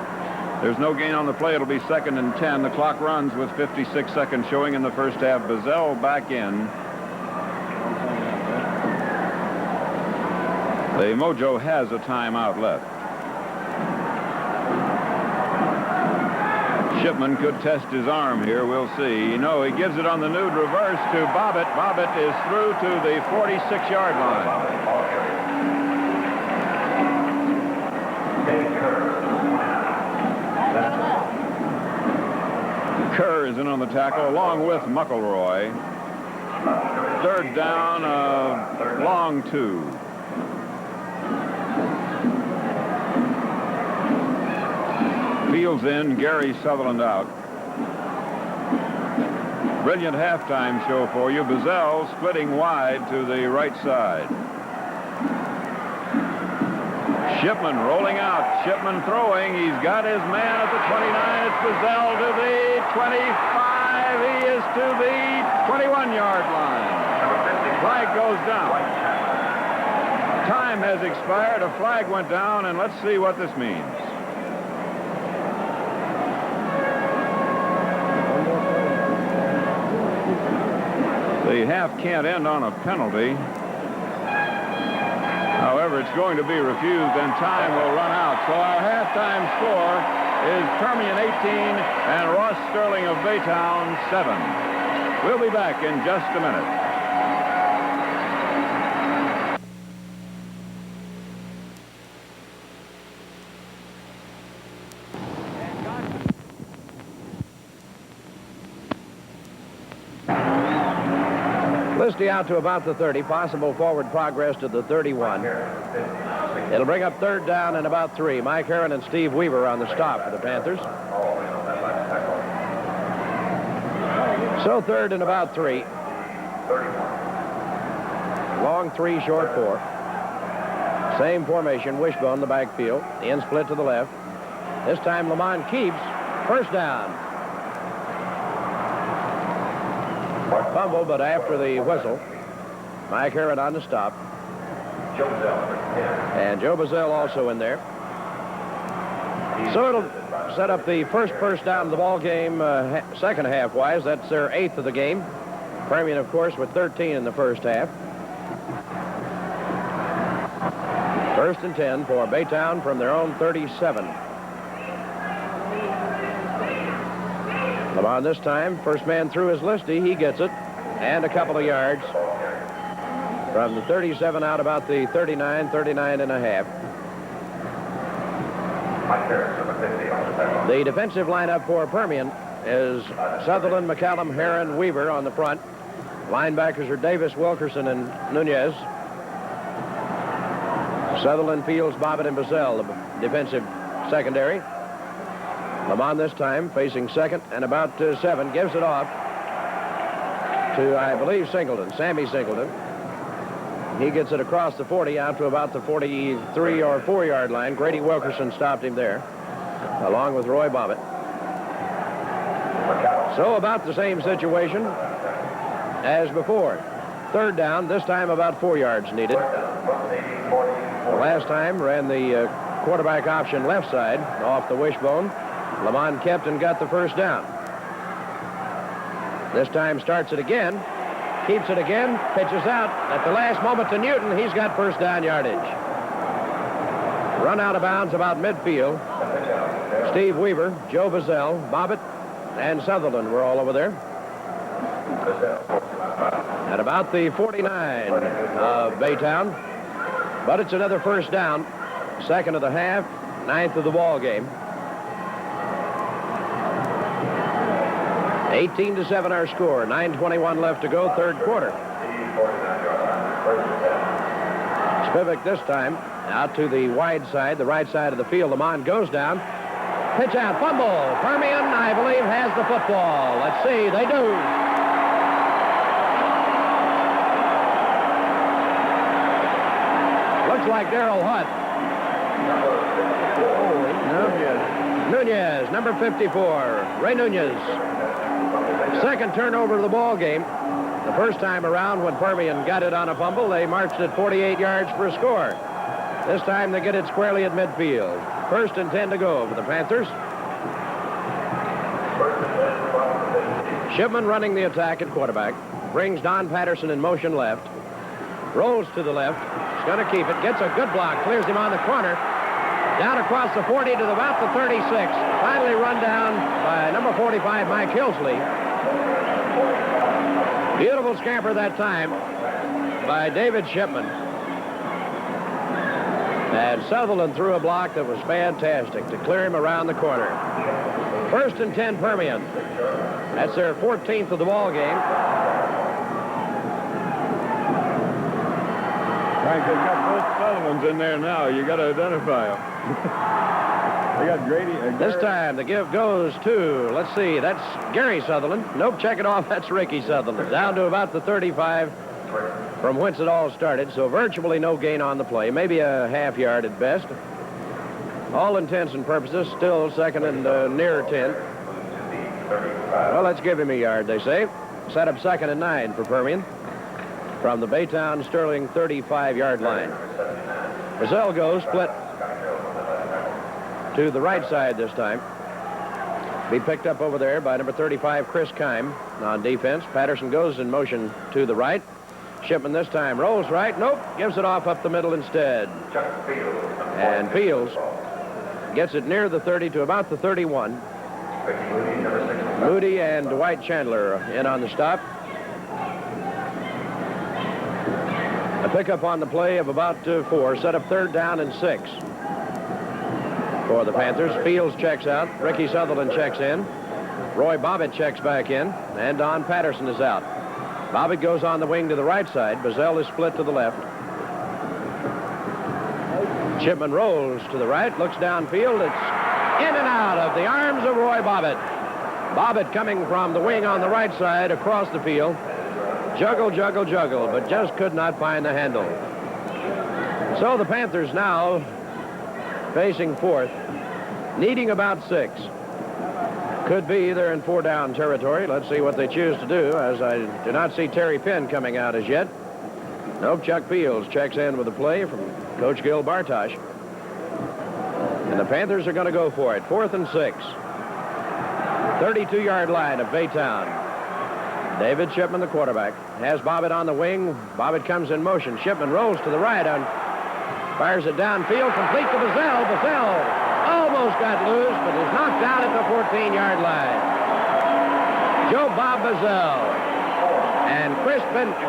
There's no gain on the play. It'll be 2nd and 10. The clock runs with 56 seconds showing in the first half. Bazell back in. The Mojo has a timeout left. Shipman could test his arm here. We'll see. No, he gives it on the nude reverse to Bobbitt. Bobbitt is through to the 46-yard line. Kerr is in on the tackle along with McElroy. Third down, long 2. Fields in, Gary Sutherland out. Brilliant halftime show for you. Bazell splitting wide to the right side. Shipman rolling out. Shipman throwing. He's got his man at the 29. It's Bazell to the 25. He is to the 21-yard line. Flag goes down. Time has expired. A flag went down, and let's see what this means. The half can't end on a penalty. However, it's going to be refused, and time will run out. So our halftime score is Permian 18 and Ross Sterling of Baytown 7. We'll be back in just a minute. Listy out to about the 30, possible forward progress to the 31. It'll bring up third down and about 3. Mike Herron and Steve Weaver on the stop for the Panthers. So third and about 3. Long 3, short 4. Same formation, wishbone the backfield. The end split to the left. This time Lamont keeps. First down. Fumble, but after the whistle, Mike Herron on the stop. And Joe Bazell also in there. So it'll set up the first down of the ball game, second half-wise. That's their 8th of the game. Permian, of course, with 13 in the first half. 1st and 10 for Baytown from their own 37. Lamont this time, first man through is Listy. He gets it, and a couple of yards. From the 37 out about the 39 and a half. The defensive lineup for Permian is Sutherland, McCallum, Herron, Weaver on the front. Linebackers are Davis, Wilkerson, and Nunez. Sutherland, Fields, Bobbitt, and Bazell, the defensive secondary. Lamont this time facing second and about 7. Gives it off to, I believe, Singleton, Sammy Singleton. He gets it across the 40 out to about the 43 or 4-yard line. Grady Wilkerson stopped him there, along with Roy Bobbitt. So about the same situation as before. Third down, this time about 4 yards needed. The last time ran the quarterback option left side off the wishbone. Lamont kept and got the first down. This time starts it again, keeps it again, pitches out at the last moment to Newton. He's got first down yardage. Run out of bounds about midfield. Steve Weaver, Joe Bazell, Bobbitt, and Sutherland were all over there. At about the 49 of Baytown. But it's another first down. Second of the half, 9th of the ball game. 18-7 our score. 9:21 left to go, third quarter. Spivak this time out to the wide side, the right side of the field. Lamont goes down. Pitch out, fumble. Permian, I believe, has the football. Let's see, they do. Looks like Darrell Hutt. Nunez, number 54. Ray Nunez. Second turnover of the ball game. The first time around when Permian got it on a fumble, they marched it 48 yards for a score. This time they get it squarely at midfield. First and 10 to go for the Panthers. Shipman running the attack at quarterback. Brings Don Patterson in motion left. Rolls to the left. He's going to keep it. Gets a good block. Clears him on the corner. Down across the 40 to about the 36. Finally run down by number 45, Mike Hillsley. Beautiful scamper that time by David Shipman. And Sutherland threw a block that was fantastic to clear him around the corner. First and 10 Permian. That's their 14th of the ball game. Frank, they've got both Sutherlands in there now. You got to identify them. They got Grady. This time the give goes to, let's see, that's Gary Sutherland. Nope, check it off. That's Ricky Sutherland. Down to about the 35 from whence it all started. So virtually no gain on the play. Maybe a half yard at best. All intents and purposes, still second and near 10. Well, let's give him a yard, they say. Set up second and 9 for Permian from the Baytown Sterling 35-yard line. Brazell goes, split to the right side this time. Be picked up over there by number 35, Chris Kime on defense. Patterson goes in motion to the right. Shipman this time rolls right. Nope, gives it off up the middle instead. And Fields gets it near the 30 to about the 31. Moody and Dwight Chandler in on the stop. A pickup on the play of about 4. Set up third down and 6 for the Panthers. Fields checks out. Ricky Sutherland checks in. Roy Bobbitt checks back in. And Don Patterson is out. Bobbitt goes on the wing to the right side. Bazell is split to the left. Shipman rolls to the right. Looks downfield. It's in and out of the arms of Roy Bobbitt. Bobbitt coming from the wing on the right side across the field. Juggle, juggle, juggle, but just could not find the handle. So the Panthers now facing fourth, needing about 6. Could be they're in 4-down territory. Let's see what they choose to do, as I do not see Terry Penn coming out as yet. Nope, Chuck Fields checks in with a play from Coach Gil Bartosh. And the Panthers are going to go for it. 4th and 6. 32-yard line of Baytown. David Shipman, the quarterback, has Bobbitt on the wing. Bobbitt comes in motion. Shipman rolls to the right and fires it downfield, complete to Bazell. Bazell almost got loose, but is knocked out at the 14-yard line. Joe Bob Bazell. And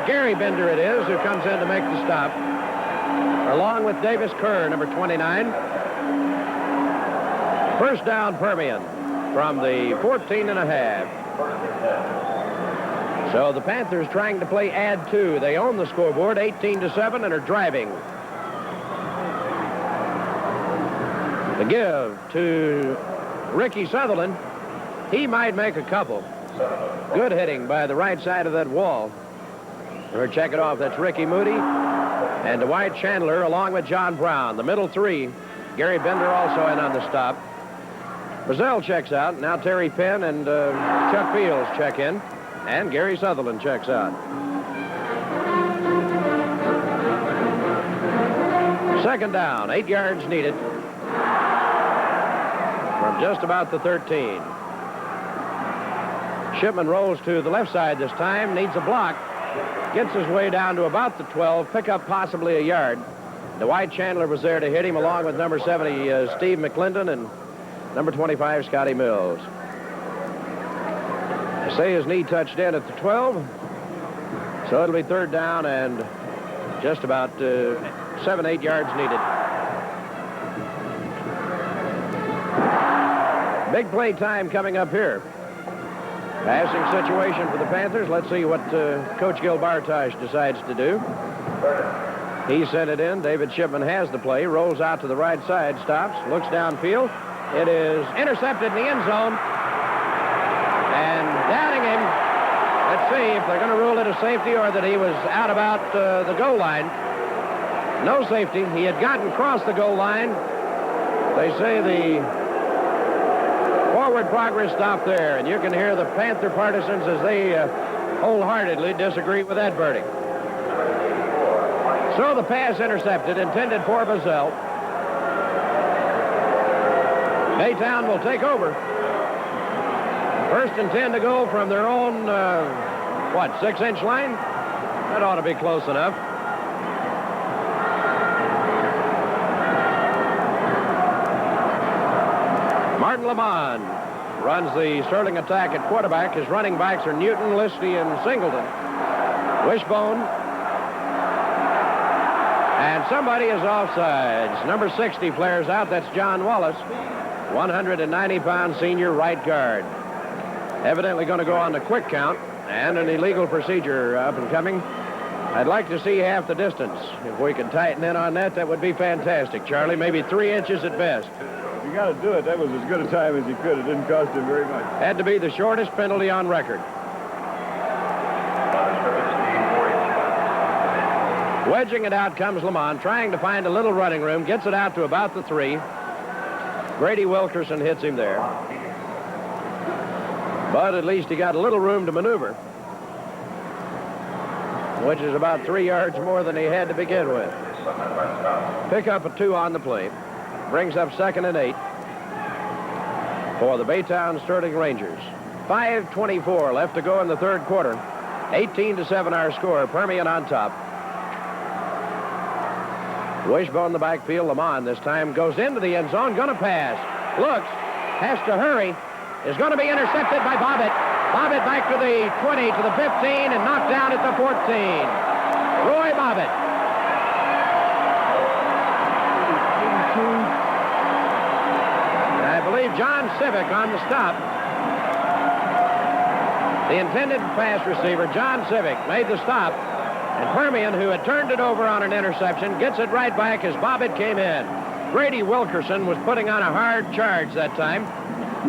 Gary Bender it is, who comes in to make the stop, along with Davis Kerr, number 29. First down Permian from the 14 and a half. So the Panthers trying to play add 2. They own the scoreboard 18-7 and are driving. The give to Ricky Sutherland. He might make a couple. Good hitting by the right side of that wall. We're checking off. That's Ricky Moody and Dwight Chandler along with John Brown. The middle 3. Gary Bender also in on the stop. Brazel checks out. Now Terry Penn and Chuck Fields check in. And Gary Sutherland checks out. Second down, 8 yards needed from just about the 13. Shipman rolls to the left side this time, needs a block, gets his way down to about the 12, pick up possibly a yard. Dwight Chandler was there to hit him, along with number 70, Steve McClendon, and number 25, Scotty Mills. They say his knee touched in at the 12, so it'll be third down and just about 7-8 yards needed. Big play time coming up here. Passing situation for the Panthers. Let's see what Coach Gil Bartosh decides to do. He sent it in. David Shipman has the play. Rolls out to the right side. Stops. Looks downfield. It is intercepted in the end zone. And downing him. Let's see if they're going to rule it a safety or that he was out about the goal line. No safety. He had gotten across the goal line. They say the forward progress stopped there, and you can hear the Panther partisans as they wholeheartedly disagree with that verdict. So the pass intercepted, intended for Brazel. Baytown will take over. 1st and 10 to go from their own, 6-inch line? That ought to be close enough. Martin Lamont runs the Sterling attack at quarterback. His running backs are Newton, Listy, and Singleton. Wishbone. And somebody is offsides. Number 60 flares out. That's John Wallace, 190-pound senior right guard. Evidently going to go on the quick count, and an illegal procedure up and coming. I'd like to see half the distance. If we could tighten in on that, that would be fantastic, Charlie. Maybe 3 inches at best. You got to do it. That was as good a time as you could. It didn't cost him very much. Had to be the shortest penalty on record. Wedging it out comes Lamont, trying to find a little running room. Gets it out to about the 3. Grady Wilkerson hits him there. But at least he got a little room to maneuver, which is about 3 yards more than he had to begin with. Pick up a 2 on the play. Brings up 2nd and 8 for the Baytown Sterling Rangers. 5:24 left to go in the 3rd quarter. 18-7 our score. Permian on top. Wishbone in the backfield. Lamont this time goes into the end zone. Going to pass. Looks. Has to hurry. Is going to be intercepted by Bobbitt. Bobbitt back to the 20, to the 15, and knocked down at the 14. Roy Bobbitt. I believe John Civic on the stop. The intended pass receiver, John Civic, made the stop. And Permian, who had turned it over on an interception, gets it right back as Bobbitt came in. Grady Wilkerson was putting on a hard charge that time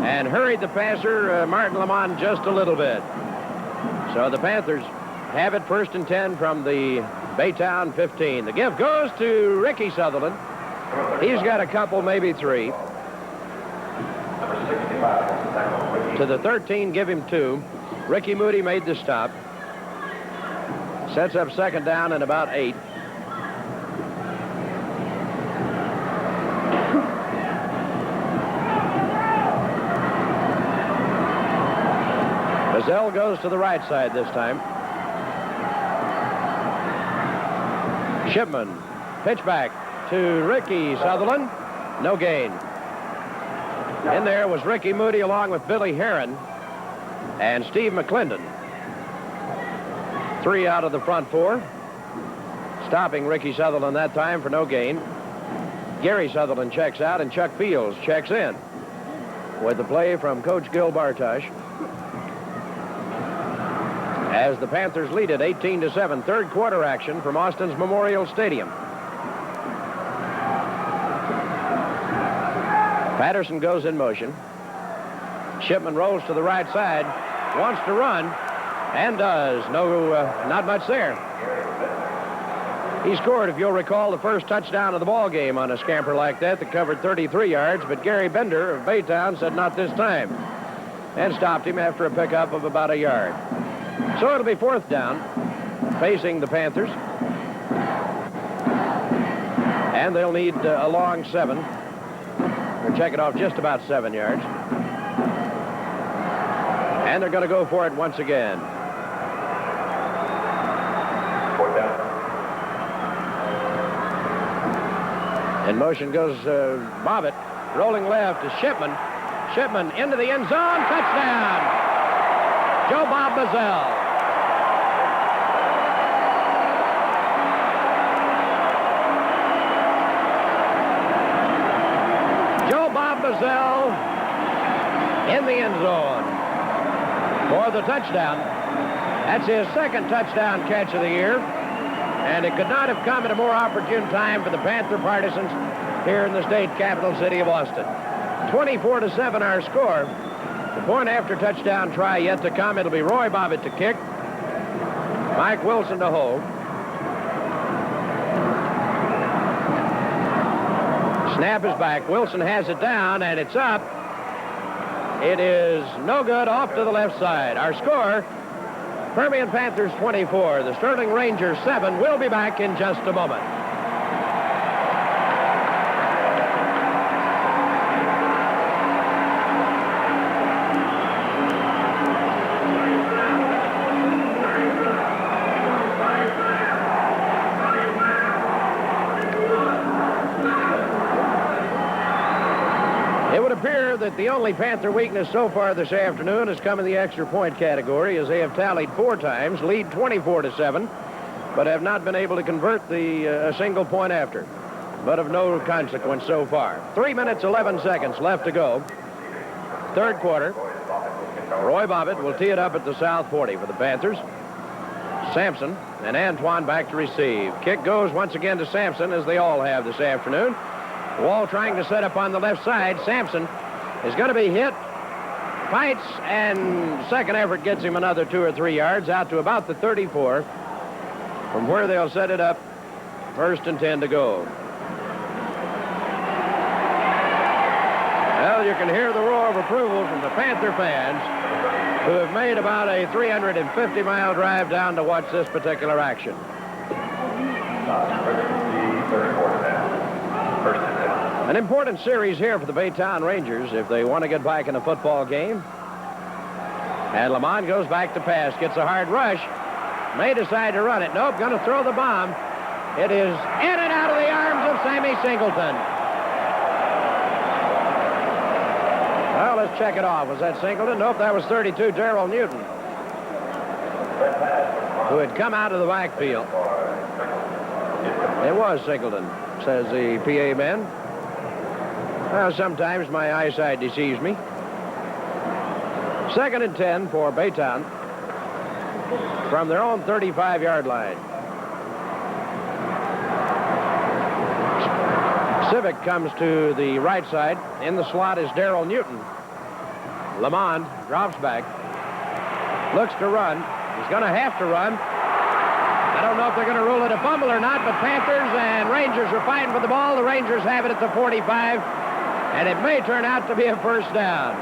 and hurried the passer, Martin Lamont, just a little bit. So the Panthers have it 1st and 10 from the Baytown 15. The give goes to Ricky Sutherland. He's got a couple, maybe 3. To the 13, give him 2. Ricky Moody made the stop. Sets up 2nd down and about 8. Brazel goes to the right side this time. Shipman, pitch back to Ricky Sutherland. No gain. In there was Ricky Moody along with Billy Heron and Steve McClendon. 3 out of the front 4. Stopping Ricky Sutherland that time for no gain. Gary Sutherland checks out and Chuck Fields checks in with the play from Coach Gil Bartosh. As the Panthers lead it 18-7, 3rd quarter action from Austin's Memorial Stadium. Patterson goes in motion. Shipman rolls to the right side, wants to run, and does. No, not much there. He scored, if you'll recall, the first touchdown of the ball game on a scamper like that covered 33 yards, but Gary Bender of Baytown said not this time and stopped him after a pickup of about a yard. So it'll be 4th down, facing the Panthers. And they'll need a long 7. They'll check it off just about 7 yards. And they're going to go for it once again. 4th down. In motion goes Bobbitt, rolling left to Shipman. Shipman into the end zone, touchdown! Joe Bob Bazell. Joe Bob Bazell in the end zone for the touchdown. That's his 2nd touchdown catch of the year. And it could not have come at a more opportune time for the Panther partisans here in the state capital city of Austin. 24-7 our score. The point after touchdown try yet to come. It'll be Roy Bobbitt to kick. Mike Wilson to hold. Snap is back. Wilson has it down, and it's up. It is no good, off to the left side. Our score, Permian Panthers 24, the Sterling Rangers 7. We'll be back in just a moment. It would appear that the only Panther weakness so far this afternoon has come in the extra point category, as they have tallied 4 times, lead 24-7, but have not been able to convert a single point after, but of no consequence so far. 3 minutes, 11 seconds left to go. 3rd quarter. Roy Bobbitt will tee it up at the South 40 for the Panthers. Sampson and Antoine back to receive. Kick goes once again to Sampson, as they all have this afternoon. Wall trying to set up on the left side. Sampson is going to be hit, fights, and second effort gets him another 2 or 3 yards out to about the 34, from where they'll set it up. 1st and 10 to go. Well, you can hear the roar of approval from the Panther fans, who have made about a 350-mile drive down to watch this particular action. An important series here for the Baytown Rangers if they want to get back in a football game. And Lamont goes back to pass, gets a hard rush, may decide to run it. Nope, going to throw the bomb. It is in and out of the arms of Sammy Singleton. Well, let's check it off. Was that Singleton? Nope, that was 32, Darrell Newton, who had come out of the backfield. It was Singleton, says the PA man. Well, sometimes my eyesight deceives me. 2nd and 10 for Baytown from their own 35-yard line. Civic comes to the right side. In the slot is Darrell Newton. Lamond drops back, looks to run. He's going to have to run. I don't know if they're going to rule it a fumble or not, but Panthers and Rangers are fighting for the ball. The Rangers have it at the 45. And it may turn out to be a 1st down.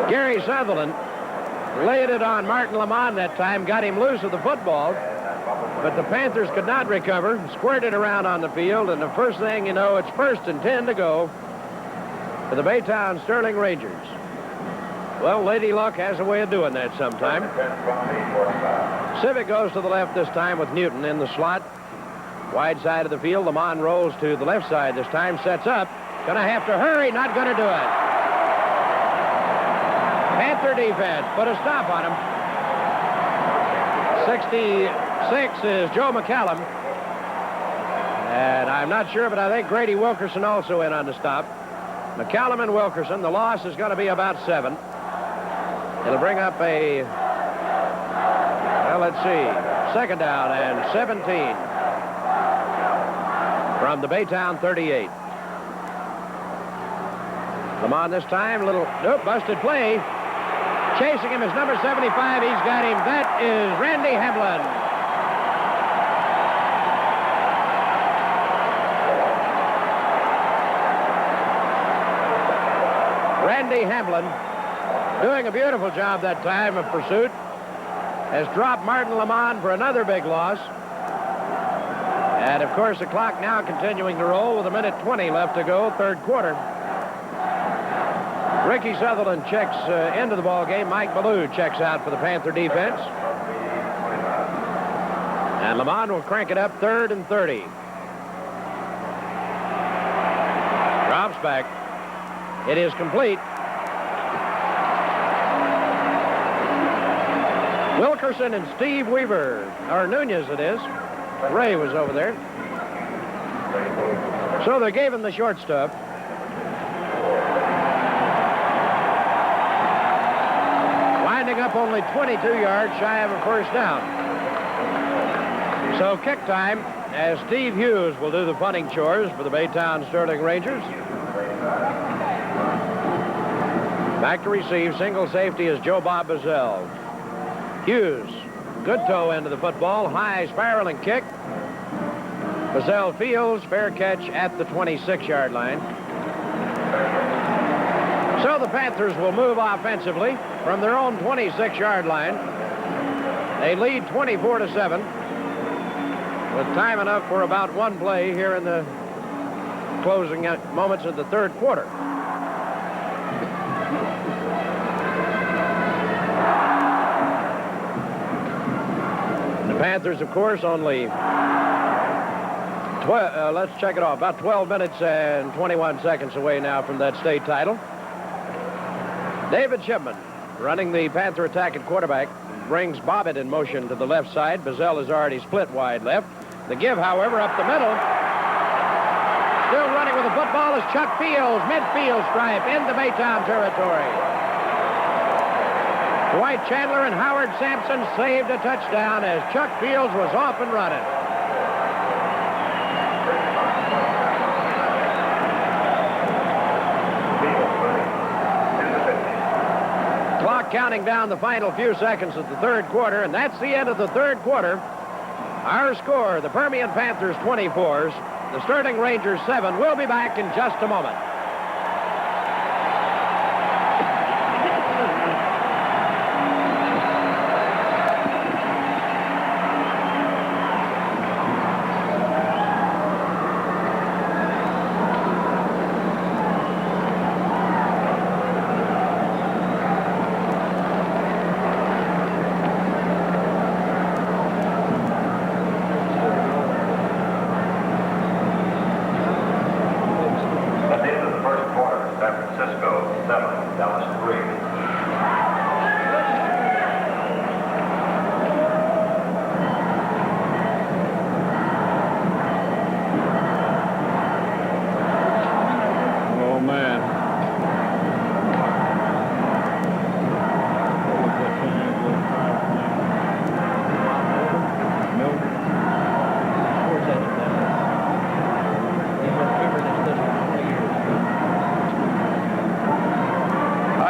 Gary Sutherland laid it on Martin Lamont that time, got him loose of the football, but the Panthers could not recover, squared it around on the field, and the first thing you know, it's 1st and 10 to go for the Baytown Sterling Rangers. Well, Lady Luck has a way of doing that sometime. Civic goes to the left this time with Newton in the slot. Wide side of the field. Lamont rolls to the left side this time. Sets up. Going to have to hurry. Not going to do it. Panther defense put a stop on him. 66 is Joe McCallum. And I'm not sure, but I think Grady Wilkerson also in on the stop. McCallum and Wilkerson. The loss is going to be about 7. It'll bring up a, well, let's see, 2nd down and 17 from the Baytown 38. Lamont this time, busted play. Chasing him is number 75. He's got him. That is Randy Hamlin. Randy Hamlin, doing a beautiful job that time of pursuit, has dropped Martin Lamont for another big loss. And, of course, the clock now continuing to roll with 1:20 left to go, third quarter. Ricky Sutherland checks into the ball game. Mike Ballou checks out for the Panther defense. And Lamont will crank it up, 3rd and 30. Drops back. It is complete. Wilkerson and Steve Weaver, or Nunez it is. Ray was over there. So they gave him the short stuff. Winding up only 22 yards shy of a first down. So kick time, as Steve Hughes will do the punting chores for the Baytown Sterling Rangers. Back to receive, single safety is Joe Bob Bazell. Hughes, good toe into the football, high spiraling kick. Bazell fields, fair catch at the 26-yard line. So the Panthers will move offensively from their own 26-yard line. They lead 24-7 with time enough for about one play here in the closing moments of the third quarter. The Panthers, of course, only let's check it off. About 12 minutes and 21 seconds away now from that state title. David Shipman, running the Panther attack at quarterback, brings Bobbitt in motion to the left side. Bazell is already split wide left. The give, however, up the middle. Still running with the football is Chuck Fields, midfield stripe into Baytown territory. Dwight Chandler and Howard Sampson saved a touchdown as Chuck Fields was off and running. Clock counting down the final few seconds of the third quarter, and that's the end of the third quarter. Our score, the Permian Panthers 24s, the Sterling Rangers 7. We'll be back in just a moment.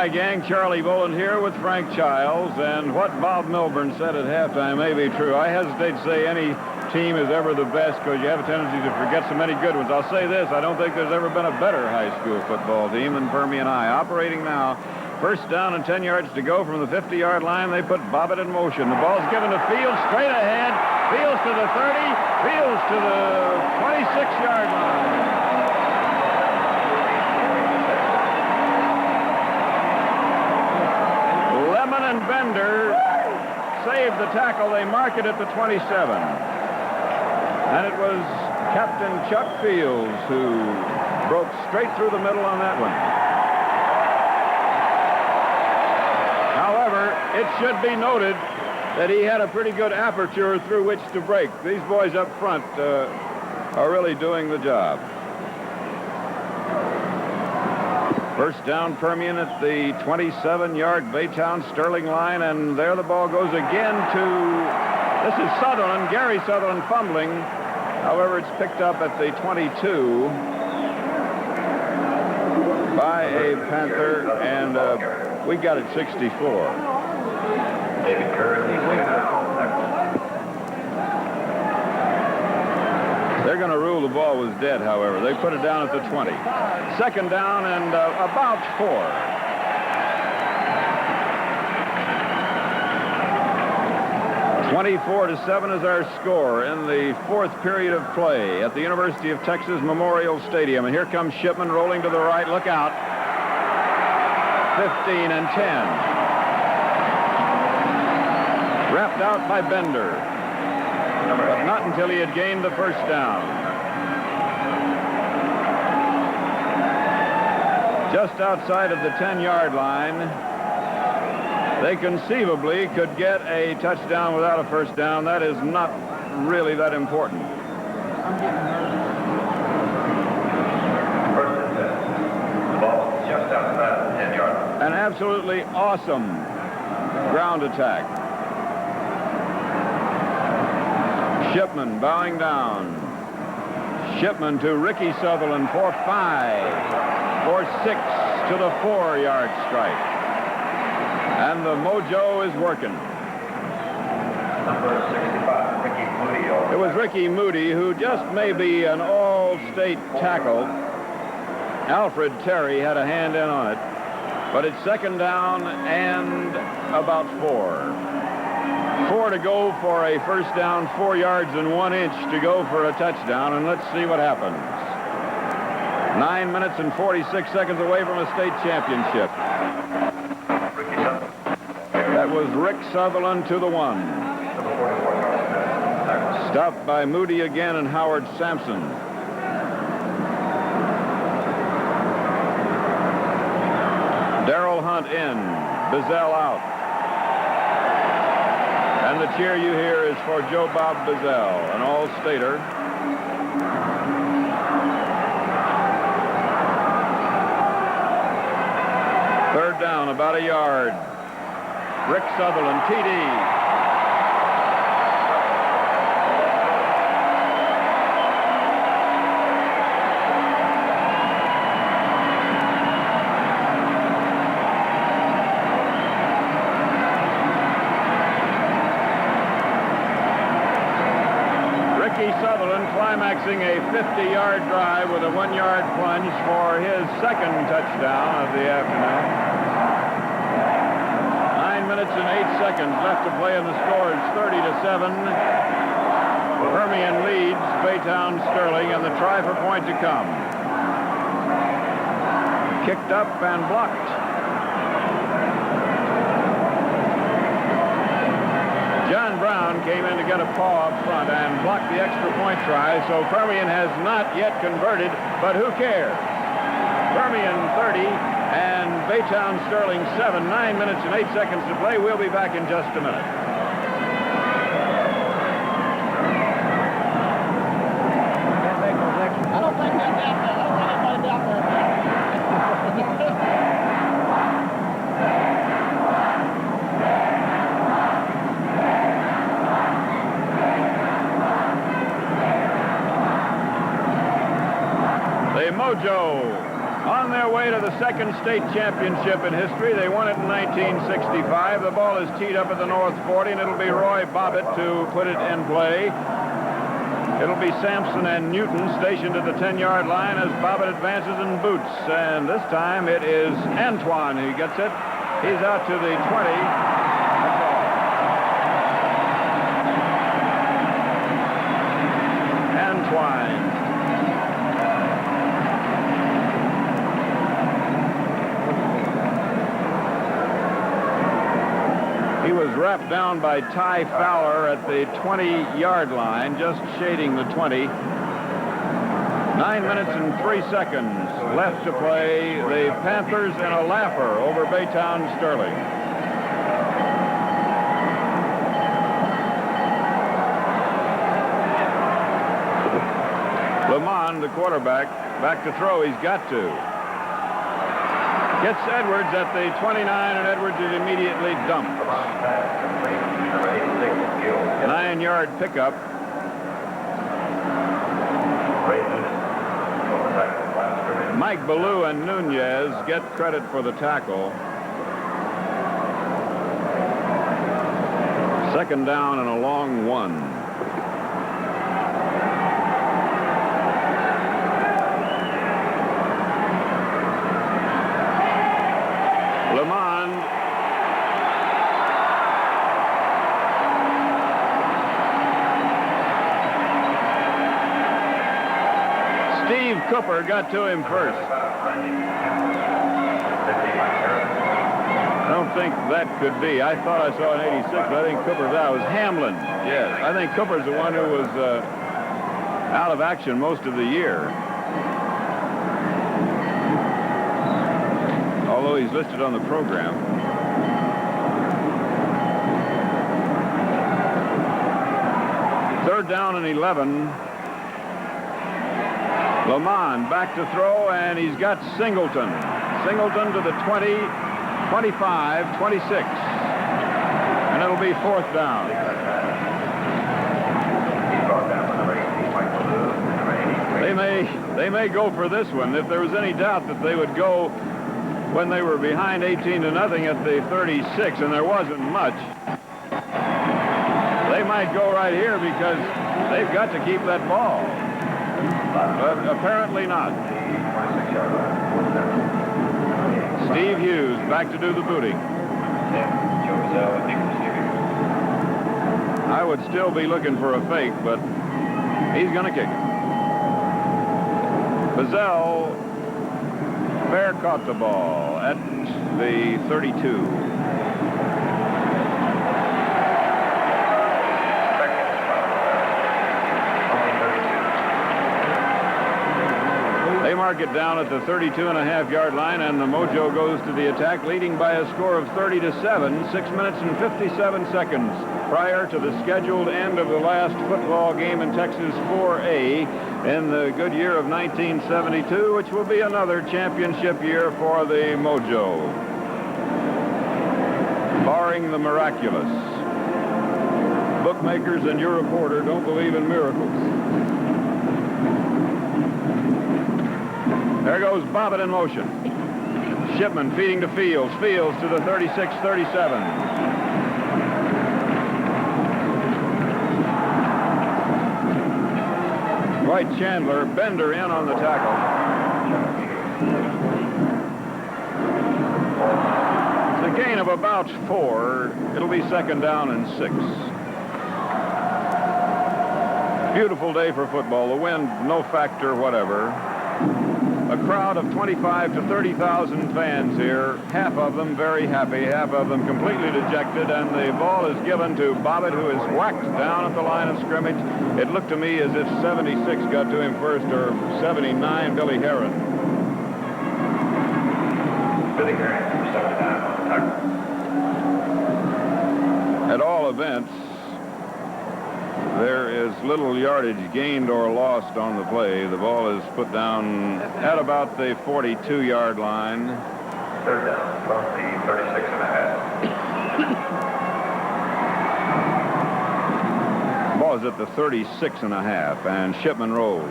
Hi, gang. Charlie Bowen here with Frank Childs, and what Bob Milburn said at halftime may be true. I hesitate to say any team is ever the best because you have a tendency to forget so many good ones. I'll say this, I don't think there's ever been a better high school football team than Permian High. Operating now, first down and 10 yards to go from the 50-yard line. They put Bobbitt in motion. The ball's given to Fields straight ahead. Fields to the 30, Fields to the 26-yard line. And Bender saved the tackle. They mark it at the 27. And it was Captain Chuck Fields who broke straight through the middle on that one. However, it should be noted that he had a pretty good aperture through which to break. These boys up front are really doing the job. First down, Permian at the 27-yard Baytown Sterling line, and there the ball goes again to, this is Sutherland, Gary Sutherland fumbling. However, it's picked up at the 22 by a Panther, and We got it 64. David Kerr, the second down. They're going to rule the ball was dead, however. They put it down at the 20. Second down and about 4. (24-7) is our score in the 4th period of play at the University of Texas Memorial Stadium. And here comes Shipman rolling to the right. Look out. 15 and 10. Wrapped out by Bender. But not until he had gained the first down. Just outside of the 10-yard line, they conceivably could get a touchdown without a first down. That is not really that important. First and 10. The ball just outside the 10-yard line. An absolutely awesome ground attack. Shipman bowing down. Shipman to Ricky Sutherland for 5. For 6 to the 4-yard strike. And the mojo is working. Number 65, Ricky Moody. It was Ricky Moody, who just may be an all-state tackle. Alfred Terry had a hand in on it. But it's second down and about 4. 4 to go for a first down, 4 yards and 1 inch to go for a touchdown, and let's see what happens. 9 minutes and 46 seconds away from a state championship. That was Rick Sutherland to the 1. Stopped by Moody again and Howard Sampson. Darrell Hunt in, Bizzell out. And the cheer you hear is for Joe Bob Bizzell, an all-stater. Third down, about a yard. Rick Sutherland, TD. Sutherland climaxing a 50-yard drive with a 1-yard plunge for his second touchdown of the afternoon. 9 minutes and 8 seconds left to play, and the score is 30-7. Permian leads Baytown Sterling, and the try for point to come. Kicked up and blocked. John Brown came in to get a paw up front and blocked the extra point try, so Permian has not yet converted, but who cares? Permian 30 and Baytown Sterling 7, 9 minutes and 8 seconds to play. We'll be back in just a minute. I don't think they'll be out there. I don't think anybody be out there. The Mojo on their way to the second state championship in history. They won it in 1965. The ball is teed up at the North 40, and it'll be Roy Bobbitt to put it in play. It'll be Sampson and Newton stationed at the 10-yard line as Bobbitt advances and boots. And this time it is Antoine who gets it. He's out to the 20. That's all. Antoine. He was wrapped down by Ty Fowler at the 20-yard line, just shading the 20. 9 minutes and 3 seconds left to play. The Panthers in a laugher over Baytown Sterling. Lamont, the quarterback, back to throw. He's got to. Gets Edwards at the 29, and Edwards is immediately dumped. 9-yard pickup. Mike Ballou and Nunez get credit for the tackle. Second down and a long one. Lamond. Steve Cooper got to him first. I don't think that could be. I thought I saw an 86, but I think Cooper's out. It was Hamlin. Yes, I think Cooper's the one who was out of action most of the year. Although he's listed on the program. Third down and 11. Lamond back to throw, and he's got Singleton. Singleton to the 20, 25, 26. And it'll be fourth down. They may go for this one. If there was any doubt that they would go when they were behind 18-0 at the 36, and there wasn't much, they might go right here because they've got to keep that ball. But apparently not. Steve Hughes back to do the booting. I would still be looking for a fake, but he's going to kick it. Bazell fair caught the ball at the 32. They mark it down at the 32.5-yard line, and the Mojo goes to the attack, leading by a score of 30-7, 6 minutes and 57 seconds prior to the scheduled end of the last football game in Texas 4A in the good year of 1972, which will be another championship year for the Mojo, barring the miraculous. Bookmakers and your reporter don't believe in miracles. There goes Bobbitt in motion. Shipman feeding to Fields. Fields to the 36-37. Dwight Chandler, Bender in on the tackle. It's a gain of about 4. It'll be second down and 6. Beautiful day for football. The wind, no factor whatever. A crowd of 25 to 30,000 fans here, half of them very happy, half of them completely dejected, and the ball is given to Bobbitt, who is whacked down at the line of scrimmage. It looked to me as if 76 got to him first, or 79, Billy Heron. Billy Heron, 79. At all events, there is little yardage gained or lost on the play. The ball is put down at about the 42-yard line. Third down from the 36.5. The ball is at the 36.5, and Shipman rolls.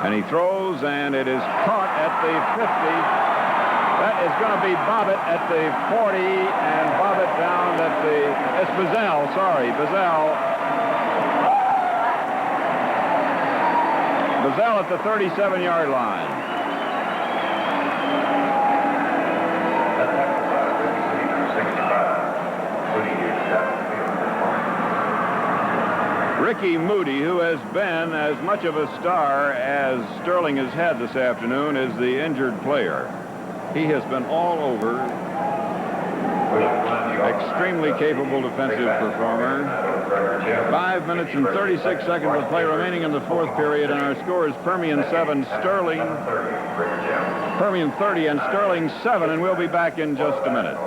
And he throws, and it is caught at the 50. That is going to be Bobbitt at the 40, and Bobbitt down at the... It's Bazell, sorry, Bazell. Bazell at the 37-yard line. Ricky Moody, who has been as much of a star as Sterling has had this afternoon, is the injured player. He has been all over. Extremely capable defensive performer. 5 minutes and 36 seconds of play remaining in the fourth period, and our score is Permian 7, Sterling. Permian 30 and Sterling 7, and we'll be back in just a minute.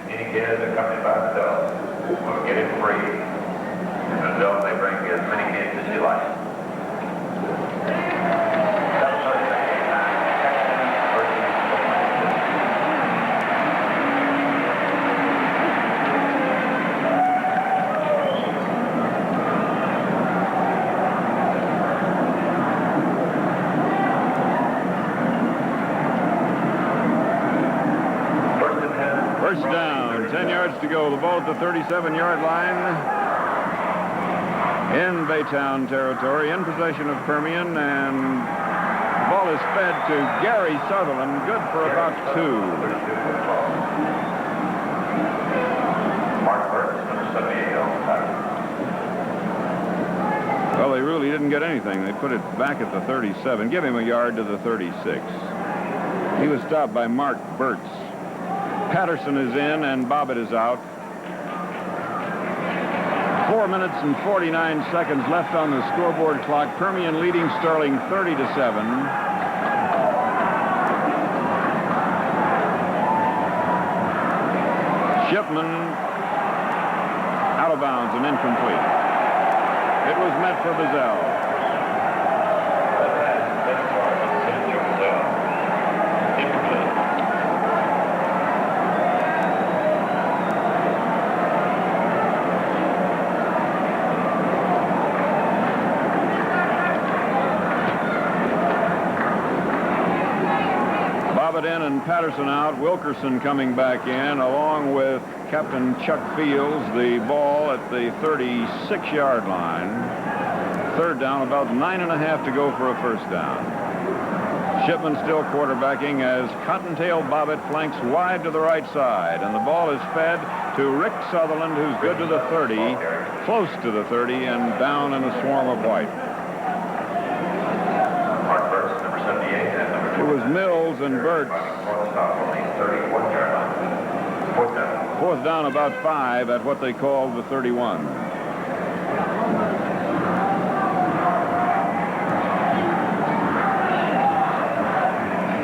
Any kids accompanied by themselves will get it free. And themselves, they bring as many kids as you like. First down, 10 yards to go. The ball at the 37-yard line in Baytown territory, in possession of Permian, and the ball is fed to Gary Sutherland, good for about 2. Mark Burns, number 78 on the back. Well, they really didn't get anything. They put it back at the 37. Give him a yard to the 36. He was stopped by Mark Burtz. Patterson is in and Bobbitt is out. 4 minutes and 49 seconds left on the scoreboard clock. Permian leading Sterling 30-7. Shipman out of bounds and incomplete. It was meant for Bazell. Bobbitt in and Patterson out. Wilkerson coming back in, along with Captain Chuck Fields. The ball at the 36-yard line. Third down, about 9.5 to go for a first down. Shipman still quarterbacking as Cottontail Bobbitt flanks wide to the right side, and the ball is fed to Rick Sutherland, who's good to the 30, close to the 30, and down in a swarm of white. Mark Burns, number 78, and number 4. It was Mills and Burtz. Fourth down, about 5 at what they called the 31.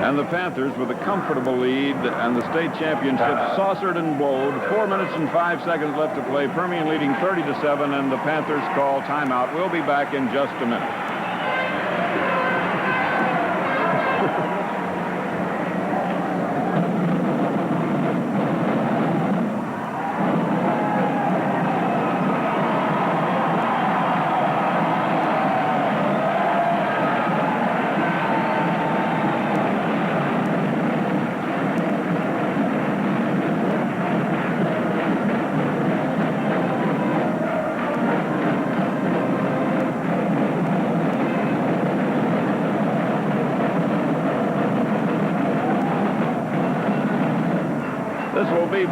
And the Panthers, with a comfortable lead and the state championship saucered and blowed. 4 minutes and 5 seconds left to play. Permian leading 30-7, and the Panthers call timeout. We'll be back in just a minute.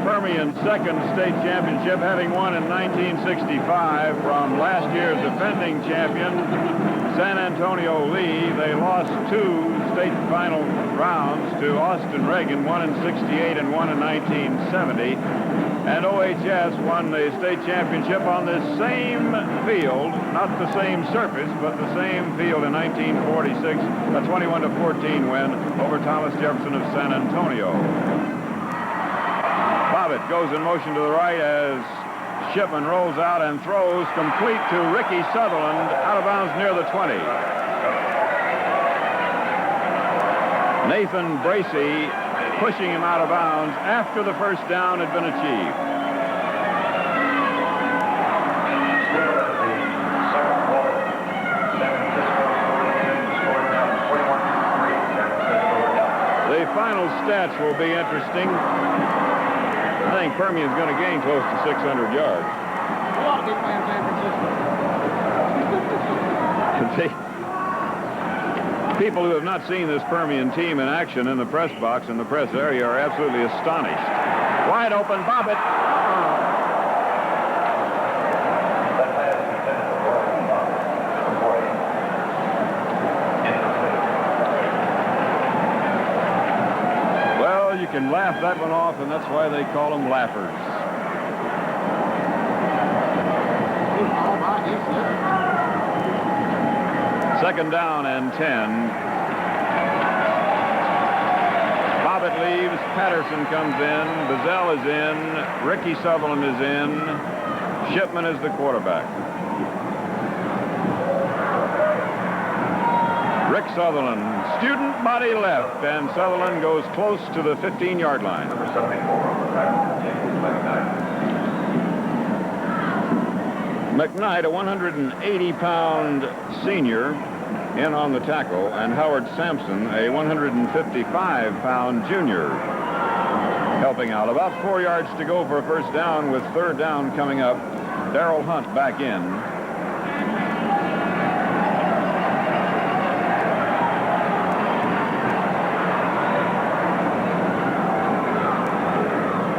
Permian's second state championship, having won in 1965 from last year's defending champion, San Antonio Lee. They lost 2 state final rounds to Austin Reagan, one in 68 and one in 1970. And OHS won the state championship on this same field, not the same surface, but the same field in 1946, a 21-14 win over Thomas Jefferson of San Antonio. Bobbitt goes in motion to the right as Shipman rolls out and throws complete to Ricky Sutherland, out of bounds near the 20. Nathan Bracey pushing him out of bounds after the first down had been achieved. The final stats will be interesting. I think Permian's going to gain close to 600 yards. A lot of people in San Francisco. People who have not seen this Permian team in action in the press box and the press area are absolutely astonished. Wide open, Bobbitt. You can laugh that one off, and that's why they call them laughers. Second down and 10. Bobbitt leaves. Patterson comes in. Bazell is in. Ricky Sutherland is in. Shipman is the quarterback. Rick Sutherland, student body left, and Sutherland goes close to the 15-yard line. Number 74 on the back. McKnight, a 180-pound senior, in on the tackle, and Howard Sampson, a 155-pound junior. helping out. About 4 yards to go for a first down with third down coming up. Darrell Hunt back in.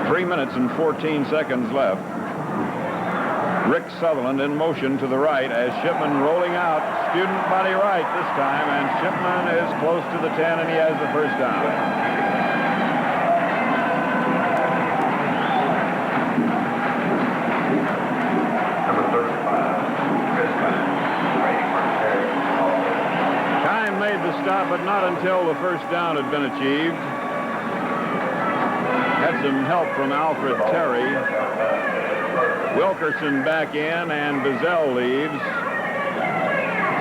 Three minutes and 14 seconds left. Rick Sutherland in motion to the right as Shipman rolling out. Student body right this time, and Shipman is close to the 10, and he has the first down. Number 35, Time made the stop, but not until the first down had been achieved. Had some help from Alfred Terry. Wilkerson back in, and Bazell leaves.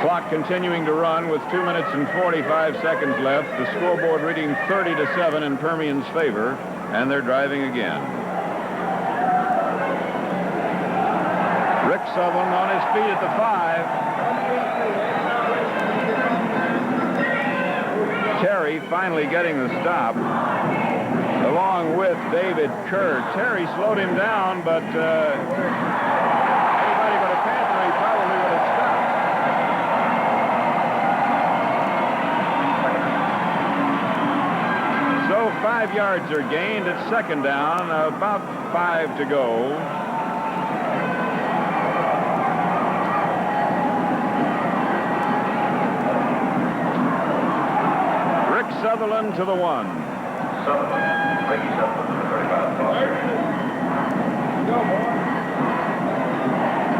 Clock continuing to run with 2 minutes and 45 seconds left. The scoreboard reading 30-7 in Permian's favor, and they're driving again. Rick Sutherland on his feet at the 5. Terry finally getting the stop, along with David Kerr. Terry slowed him down, but anybody but a Panther, he probably would have stopped. So 5 yards are gained at second down, about 5 to go. Rick Sutherland to the 1.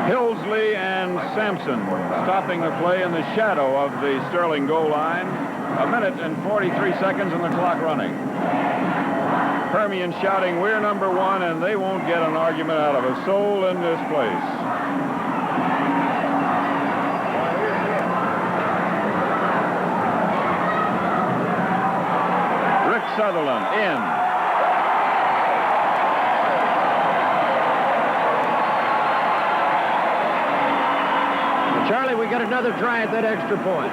Hillsley and Sampson stopping the play in the shadow of the Sterling goal line. 1 minute and 43 seconds and the clock running. Permian shouting, "We're number one," and they won't get an argument out of a soul in this place. Rick Sutherland in. Charlie, we got another try at that extra point.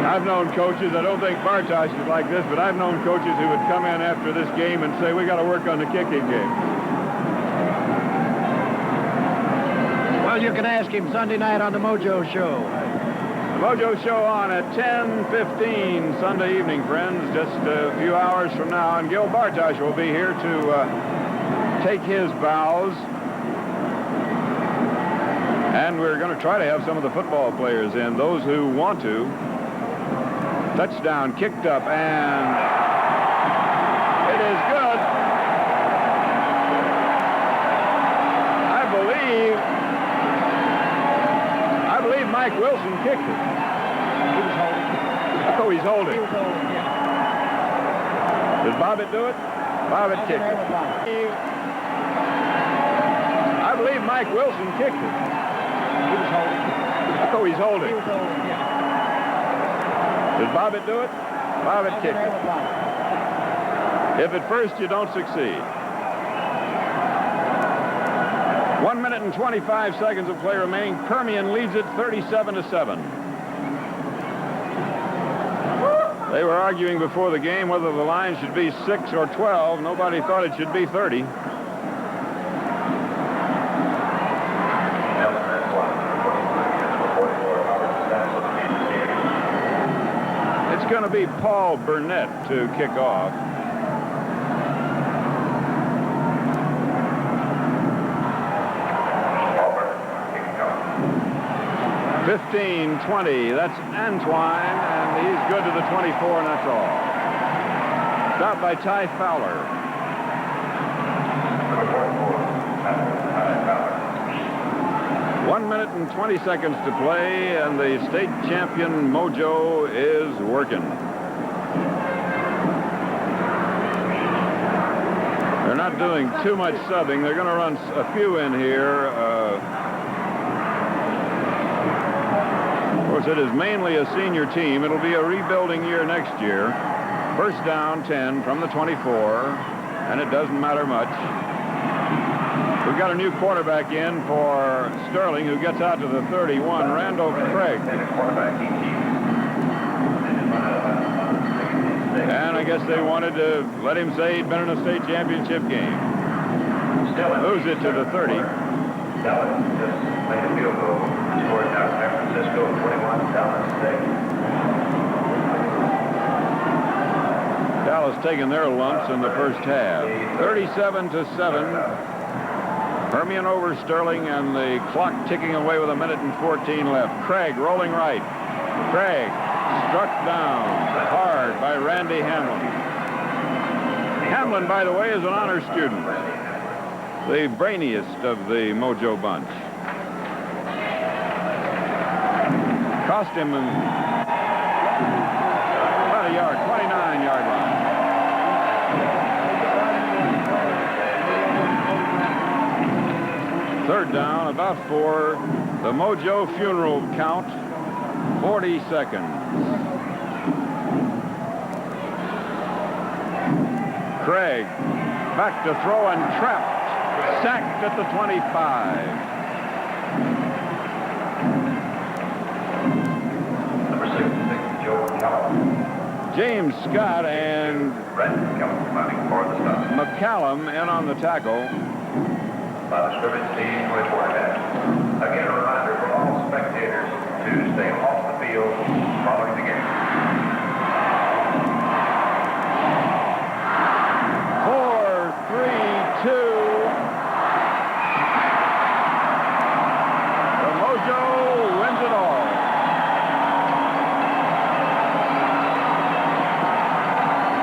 I've known coaches, I don't think Bartosh is like this, but I've known coaches who would come in after this game and say, "We got to work on the kicking game." Well, you can ask him Sunday night on the Mojo Show. The Mojo Show on at 10:15 Sunday evening, friends, just a few hours from now. And Gil Bartosh will be here to take his bows. And we're going to try to have some of the football players in, those who want to. Touchdown kicked up, and it is good. I believe Mike Wilson kicked it. He was holding. Oh, he's holding. He was holding, yeah. Did Bobbitt do it? Bobbitt kicked it. I believe Mike Wilson kicked it. He was holding. Oh, he's holding. He was holding, yeah. Did Bobbitt do it? Bobbitt kicked it. If at first you don't succeed. 1 minute and 25 seconds of play remaining. Permian leads it 37-7. They were arguing before the game whether the line should be 6 or 12. Nobody thought it should be 30. It's going to be Paul Burnett to kick off. Auburn, 15-20. That's Antoine, and he's good to the 24, and that's all. Stopped by Ty Fowler. Number 44, Ty Fowler. 1 minute and 20 seconds to play, and the state champion Mojo is working. They're not doing too much subbing. They're going to run a few in here. Of course, it is mainly a senior team. It'll be a rebuilding year next year. First down, 10 from the 24, and it doesn't matter much. We've got a new quarterback in for Sterling, who gets out to the 31, Randall Craig. And I guess they wanted to let him say he'd been in a state championship game. Moves it to the 30. Dallas just made a field goal. Scored out San Francisco 21, Dallas 6. Dallas taking their lumps in the first half. 37-7. Permian over Sterling, and the clock ticking away with 1:14 left. Craig rolling right. Craig struck down hard by Randy Hamlin. Hamlin, by the way, is an honor student. The brainiest of the Mojo bunch. Cost him about a yard, 29-yard line. Third down, about 4. The Mojo funeral count, 40 seconds. Craig back to throw and trapped. Sacked at the 25. Number 66, Joe McCallum. James Scott and McCallum in on the tackle. By the scrimmage team with quarterback. Again, a reminder for all spectators to stay off the field following the game. 4, 3, 2. The Mojo wins it all.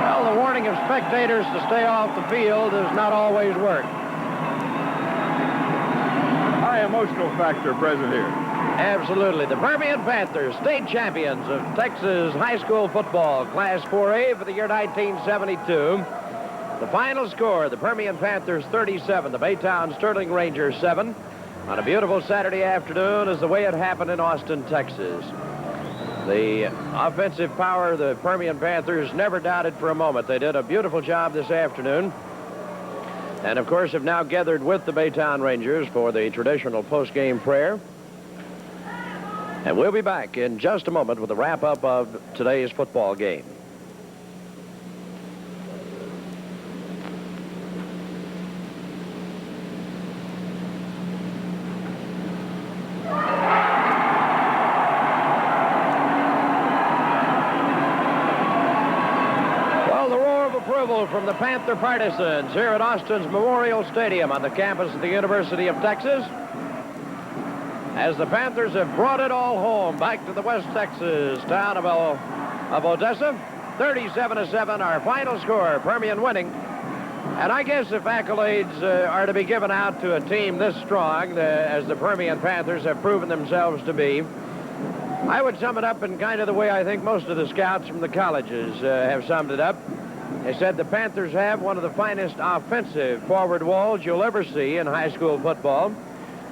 Well, the warning of spectators to stay off the field does not always work. High emotional factor present here. Absolutely. The Permian Panthers, state champions of Texas high school football, Class 4A for the year 1972. The final score, the Permian Panthers 37, the Baytown Sterling Rangers 7. On a beautiful Saturday afternoon is the way it happened in Austin, Texas. The offensive power of the Permian Panthers never doubted for a moment. They did a beautiful job this afternoon. And, of course, have now gathered with the Baytown Rangers for the traditional post-game prayer. And we'll be back in just a moment with a wrap-up of today's football game. From the Panther partisans here at Austin's Memorial Stadium on the campus of the University of Texas, as the Panthers have brought it all home back to the West Texas town of Odessa. 37-7, our final score, Permian winning. And I guess if accolades are to be given out to a team this strong, as the Permian Panthers have proven themselves to be, I would sum it up in kind of the way I think most of the scouts from the colleges have summed it up. They said the Panthers have one of the finest offensive forward walls you'll ever see in high school football.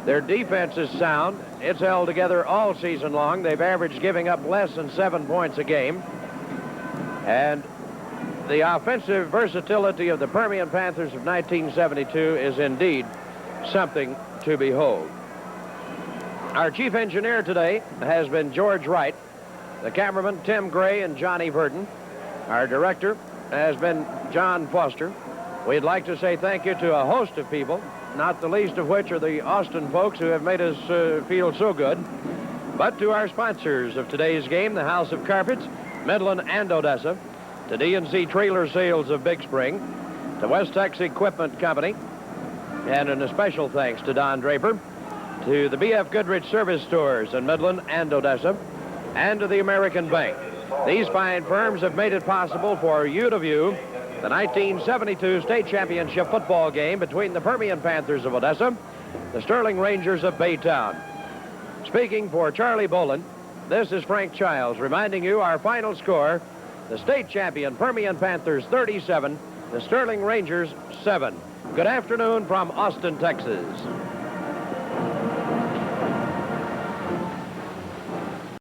Their defense is sound. It's held together all season long. They've averaged giving up less than 7 points a game. And the offensive versatility of the Permian Panthers of 1972 is indeed something to behold. Our chief engineer today has been George Wright. The cameraman, Tim Gray and Johnny Verdon. Our director has been John Foster. We'd like to say thank you to a host of people, not the least of which are the Austin folks who have made us feel so good, but to our sponsors of today's game, the House of Carpets, Midland and Odessa, to DNC Trailer Sales of Big Spring, to West Texas Equipment Company, and an especial thanks to Don Draper, to the B.F. Goodrich Service Stores in Midland and Odessa, and to the American Bank. These fine firms have made it possible for you to view the 1972 state championship football game between the Permian Panthers of Odessa, the Sterling Rangers of Baytown. Speaking for Charlie Boland, this is Frank Childs reminding you our final score, the state champion Permian Panthers 37, the Sterling Rangers 7. Good afternoon from Austin, Texas.